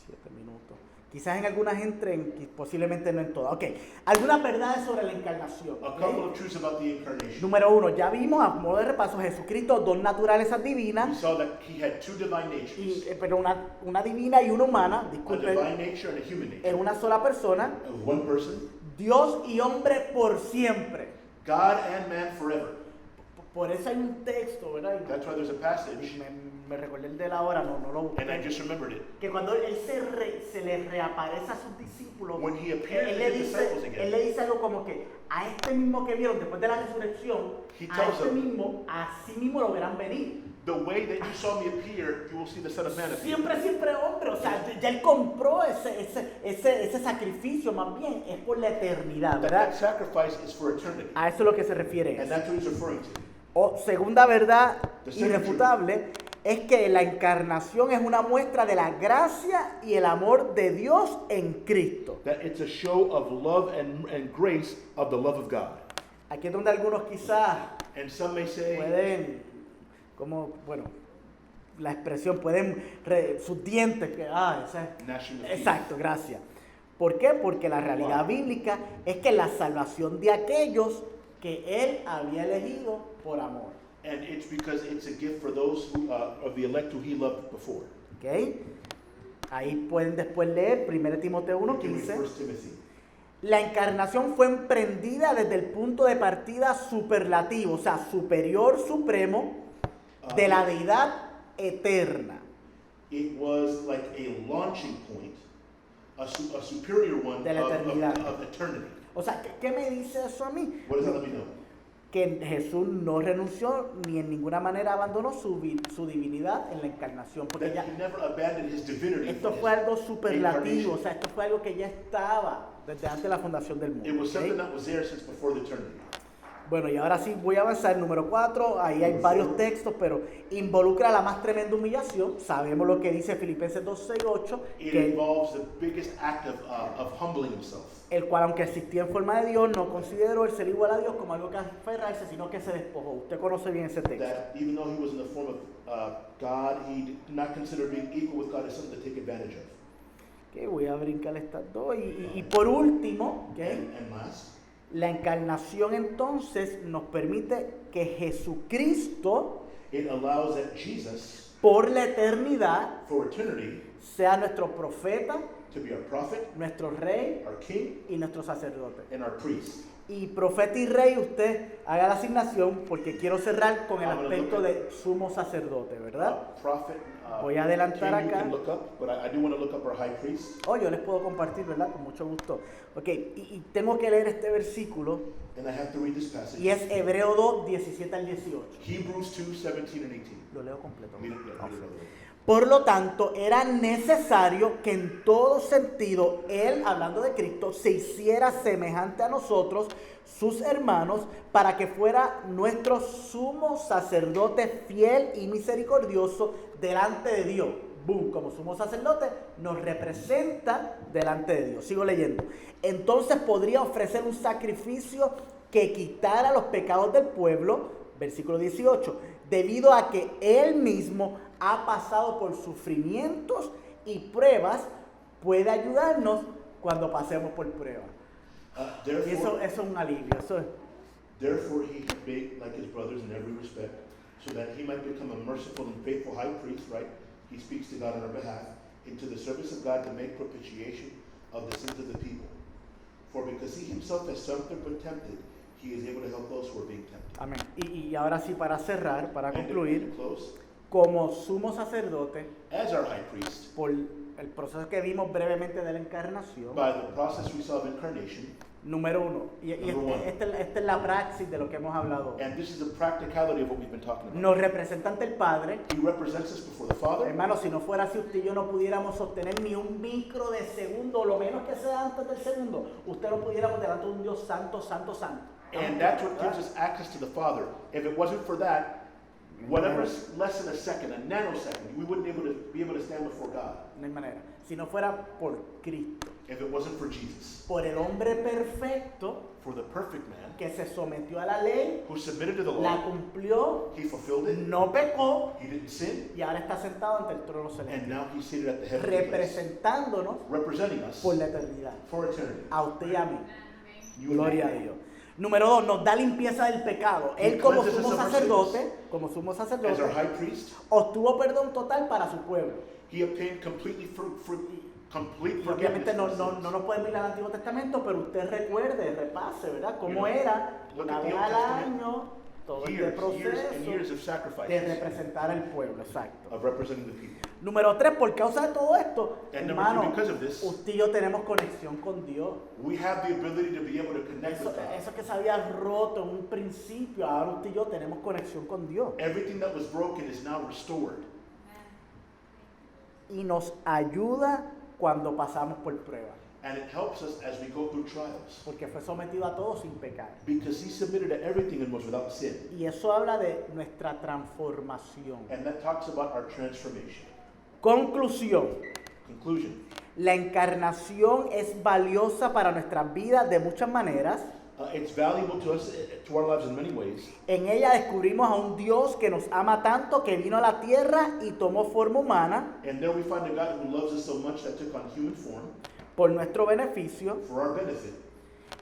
7 minutos. Quizás en algunas entren, posiblemente no en todas. Ok, algunas verdades sobre la encarnación. A ¿ok? couple of truths about the incarnation. Número 1, ya vimos a modo de repaso, Jesucristo, dos naturalezas We divinas, saw that he had two divine natures, pero una divina y una humana, a disculpen, divine nature and a human nature. en una sola persona, Of one person, Dios y hombre por siempre. God and man forever. Por eso hay un texto, ¿verdad? Y That's why there's a passage, me recordé el de la hora, no lo busqué. and I just remembered it. Que cuando él se le reaparece a sus discípulos, When he appeared él to le his disciples again. él le dice algo como que a este mismo que vieron después de la resurrección, He a tells este them, mismo, así mismo lo verán venir. The way that you saw me appear, you will see the Son of Man appear. Siempre hombre, o sea, ya él compró ese sacrificio, más bien, es por la eternidad, That ¿verdad? sacrifice is for eternity. A eso es lo que se refiere. And that's what he's referring to. O segunda verdad The second irrefutable es que la encarnación es una muestra de la gracia y el amor de Dios en Cristo. That it's a show of love and grace of the love of God. Aquí es donde algunos quizás And some may say, pueden, la expresión, sus dientes, gnashing of teeth. exacto, gracias. ¿Por qué? Porque la realidad bíblica es que la salvación de aquellos que Él había elegido por amor. And it's because it's a gift for those who, of the elect who he loved before. ¿Ok? Ahí pueden después leer 1 Timoteo You can read 1:15. 1 Timothy. La encarnación fue emprendida desde el punto de partida superlativo, o sea, superior, supremo, de la deidad eterna. It was like a launching point, a superior one De la eternidad. of eternity. O sea, ¿qué me dice eso a mí? What does that let me know? que Jesús no renunció ni en ninguna manera abandonó su divinidad en la encarnación. Porque That ya, he never abandoned his divinity. esto in fue his algo superlativo, incarnation. o sea, esto fue algo que ya estaba desde antes de la fundación del mundo. It was ¿ok? something that was there since before the eternity. Bueno, y ahora sí voy a avanzar. Número 4, ahí hay varios textos, pero involucra la más tremenda humillación. Sabemos lo que dice Filipenses 2, 6, 8, It que involves the biggest act of humbling himself. el cual, aunque existía en forma de Dios, no consideró el ser igual a Dios como algo que aferrarse, sino que se despojó. Usted conoce bien ese texto. That even though he was in the form of God, he did not consider being equal with God as something to take advantage of. Que voy a brincar estas dos. Y por último, ¿ok? And last, La encarnación entonces nos permite que Jesucristo, it allows that Jesus, por la eternidad, for eternity, sea nuestro profeta, to be our prophet, nuestro rey our king, y nuestro sacerdote. and our priest. Y profeta y rey, usted haga la asignación porque quiero cerrar con el I'm gonna aspecto look at- de sumo sacerdote, ¿verdad? Prophet, Voy a adelantar king you acá. can look up, but I do want to look up our high priest. Oh, yo les puedo compartir, ¿verdad? Con mucho gusto. Ok, y tengo que leer este versículo And I have to read this passage. y es Hebreo 2, 17 al 18. Hebrews 2, 17 and 18. Lo leo completo. Read it, yeah, read it, brother. Por lo tanto, era necesario que en todo sentido Él, hablando de Cristo, se hiciera semejante a nosotros, sus hermanos, para que fuera nuestro sumo sacerdote fiel y misericordioso delante de Dios. Boom, como sumo sacerdote nos representa delante de Dios. Sigo leyendo. Entonces podría ofrecer un sacrificio que quitara los pecados del pueblo, versículo 18, debido a que Él mismo ha pasado por sufrimientos y pruebas, puede ayudarnos cuando pasemos por pruebas. Y eso es un alivio. Eso es. Therefore he made like his brothers in every respect, so that he might become a merciful and faithful high priest, right? He speaks to God on our behalf, into the service of God to make propitiation of the sins of the people. For because he himself has suffered but tempted, he is able to help those who are being tempted. Amén. Y ahora sí, para cerrar, para And to concluir, close, como sumo sacerdote, as our high priest, por el proceso que vimos brevemente de la encarnación, by the process we saw of incarnation, número 1, y Number one. esta es la praxis de lo que hemos hablado, and this is the practicality of what we've been talking about. nos representa ante el Padre. He represents us before the Father. Hermano, si no fuera así, usted y yo no pudiéramos sostener ni un micro de segundo, lo menos que sea antes del segundo, usted no pudiéramos delante de un Dios santo, santo, santo. And that's what gives us access to the Father. If it wasn't for that, whatever's less than a second, a nanosecond, we wouldn't be able to stand before God. No hay manera. Si no fuera por Cristo, If it wasn't for Jesus, por el hombre perfecto for the perfect man que se sometió a la ley, who submitted to the la law, cumplió, he fulfilled it, no pecó he didn't sin, y ahora está sentado ante el trono and celestial, now he's seated at the heavenly place, representándonos representing us por la eternidad. for eternity. A usted y a mí. You and Gloria a me. Dios. Número 2, nos da limpieza del pecado. Él como cleanses us sumo of our sacerdote, como sumo As our sacerdote, high priest, obtuvo perdón total para su pueblo. he obtained complete Y forgiveness obviamente no for sins. nos podemos ir al Antiguo Testamento, pero usted recuerde, repase, ¿verdad? Cómo You know, era look una at the vez Old al Testament. año todo este Years and proceso years of de sacrifices, representar al pueblo, exacto. of representing the people. Número 3, por causa de todo esto, And number hermano, two, because of this, usted y yo tenemos conexión con Dios. we have the ability to be able to connect Eso, with God. eso que se había roto en un principio, ahora usted y yo tenemos conexión con Dios. Everything that was broken is now restored. Y nos ayuda cuando pasamos por pruebas, And it helps us as we go through trials. porque fue sometido a todo sin pecar. Because he submitted to everything and was without sin. Y eso habla de nuestra transformación. And that talks about our transformation. Conclusión. Conclusion. La encarnación es valiosa para nuestras vidas de muchas maneras. It's valuable to us, to our lives in many ways. En ella descubrimos a un Dios que nos ama tanto que vino a la tierra y tomó forma humana And there we find a God who loves us so much that took on human form por nuestro beneficio for our benefit.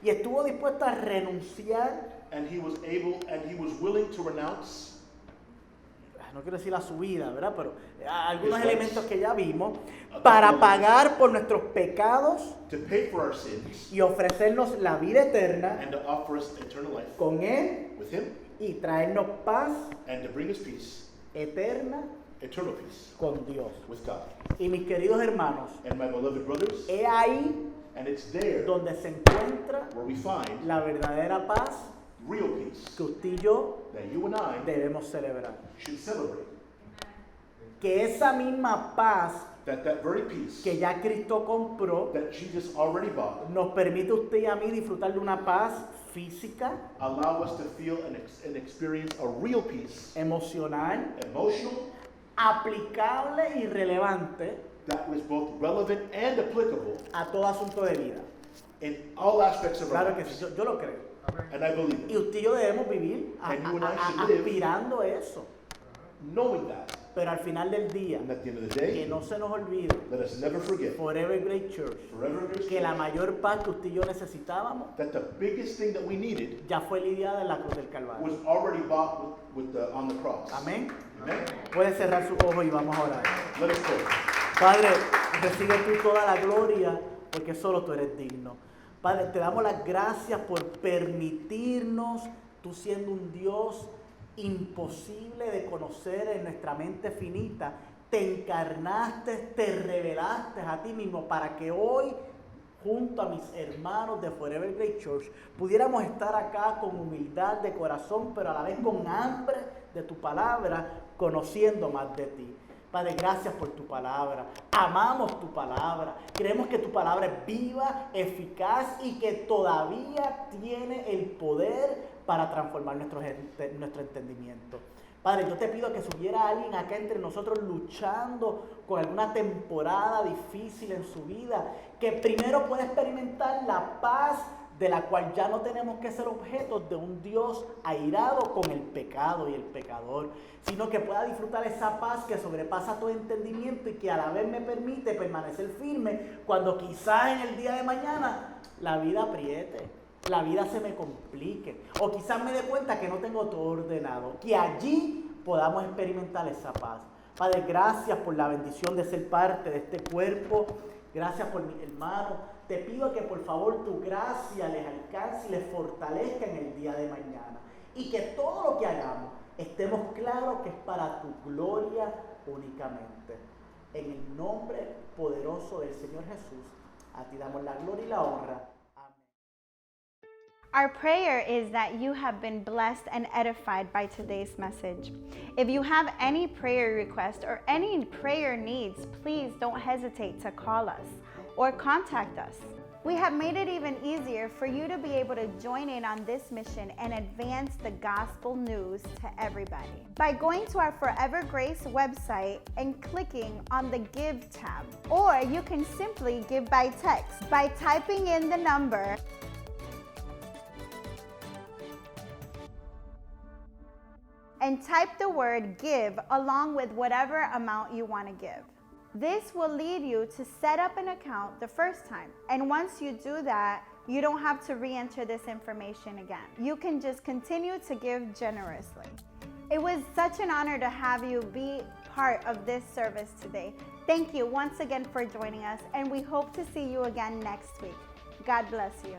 y estuvo dispuesto a renunciar, And he was able and he was willing to renounce no quiero decir a su vida, ¿verdad? Pero algunos His rights. elementos que ya vimos, para pagar por nuestros pecados to pay for our sins y ofrecernos la vida eterna and to offer us eternal life con Él with him y traernos paz and to bring us peace, eterna eternal peace con Dios. with God. Y mis queridos hermanos, And my beloved brothers, he ahí and it's there donde se encuentra where we find la verdadera paz real peace que usted y yo that you and I debemos celebrar. should celebrate. Que esa misma paz That very peace que ya Cristo compró that Jesus already bought nos permite a usted y a mí disfrutar de una paz física, allow us to feel and experience a real peace, emocional, emotional, aplicable y relevante that was both relevant and applicable a todo asunto de vida. in all aspects of our Claro que lives. sí, yo lo creo. And I believe Y it. usted y yo debemos vivir And you and I should live aspirando eso. Knowing that. Pero al final del día, And at the end of the que day, no se nos olvide, let us never forget, Forever Great Church, forever Grace que la Church, mayor paz que usted y yo necesitábamos that the biggest thing that we needed ya fue lidiada en la cruz del Calvario. was already bought on the cross. Amén. Amen? Puede cerrar sus ojos y vamos a orar. Let us pray. Padre, recibe tú toda la gloria porque solo tú eres digno. Padre, te damos las gracias por permitirnos, tú siendo un Dios imposible de conocer en nuestra mente finita, te encarnaste, te revelaste a ti mismo para que hoy, junto a mis hermanos de Forever Great Church, pudiéramos estar acá con humildad de corazón, pero a la vez con hambre de tu palabra, conociendo más de ti. Padre, gracias por tu palabra. Amamos tu palabra. Creemos que tu palabra es viva, eficaz y que todavía tiene el poder para transformar nuestro entendimiento. Padre, yo te pido que si hubiera alguien acá entre nosotros luchando con alguna temporada difícil en su vida, que primero pueda experimentar la paz de la cual ya no tenemos que ser objetos de un Dios airado con el pecado y el pecador, sino que pueda disfrutar esa paz que sobrepasa todo entendimiento y que a la vez me permite permanecer firme cuando quizás en el día de mañana la vida apriete, la vida se me complique, o quizás me dé cuenta que no tengo todo ordenado, que allí podamos experimentar esa paz. Padre, gracias por la bendición de ser parte de este cuerpo, gracias por mis hermanos. Te pido que por favor tu gracia les alcance y les fortalezca en el día de mañana. Y que todo lo que hagamos estemos claros que es para tu gloria únicamente. En el nombre poderoso del Señor Jesús, a ti damos la gloria y la honra. Our prayer is that you have been blessed and edified by today's message. If you have any prayer requests or any prayer needs, please don't hesitate to call us or contact us. We have made it even easier for you to be able to join in on this mission and advance the gospel news to everybody by going to our Forever Grace website and clicking on the Give tab. Or you can simply give by text by typing in the number and type the word give along with whatever amount you want to give. This will lead you to set up an account the first time. And once you do that, you don't have to re-enter this information again. You can just continue to give generously. It was such an honor to have you be part of this service today. Thank you once again for joining us, and we hope to see you again next week. God bless you.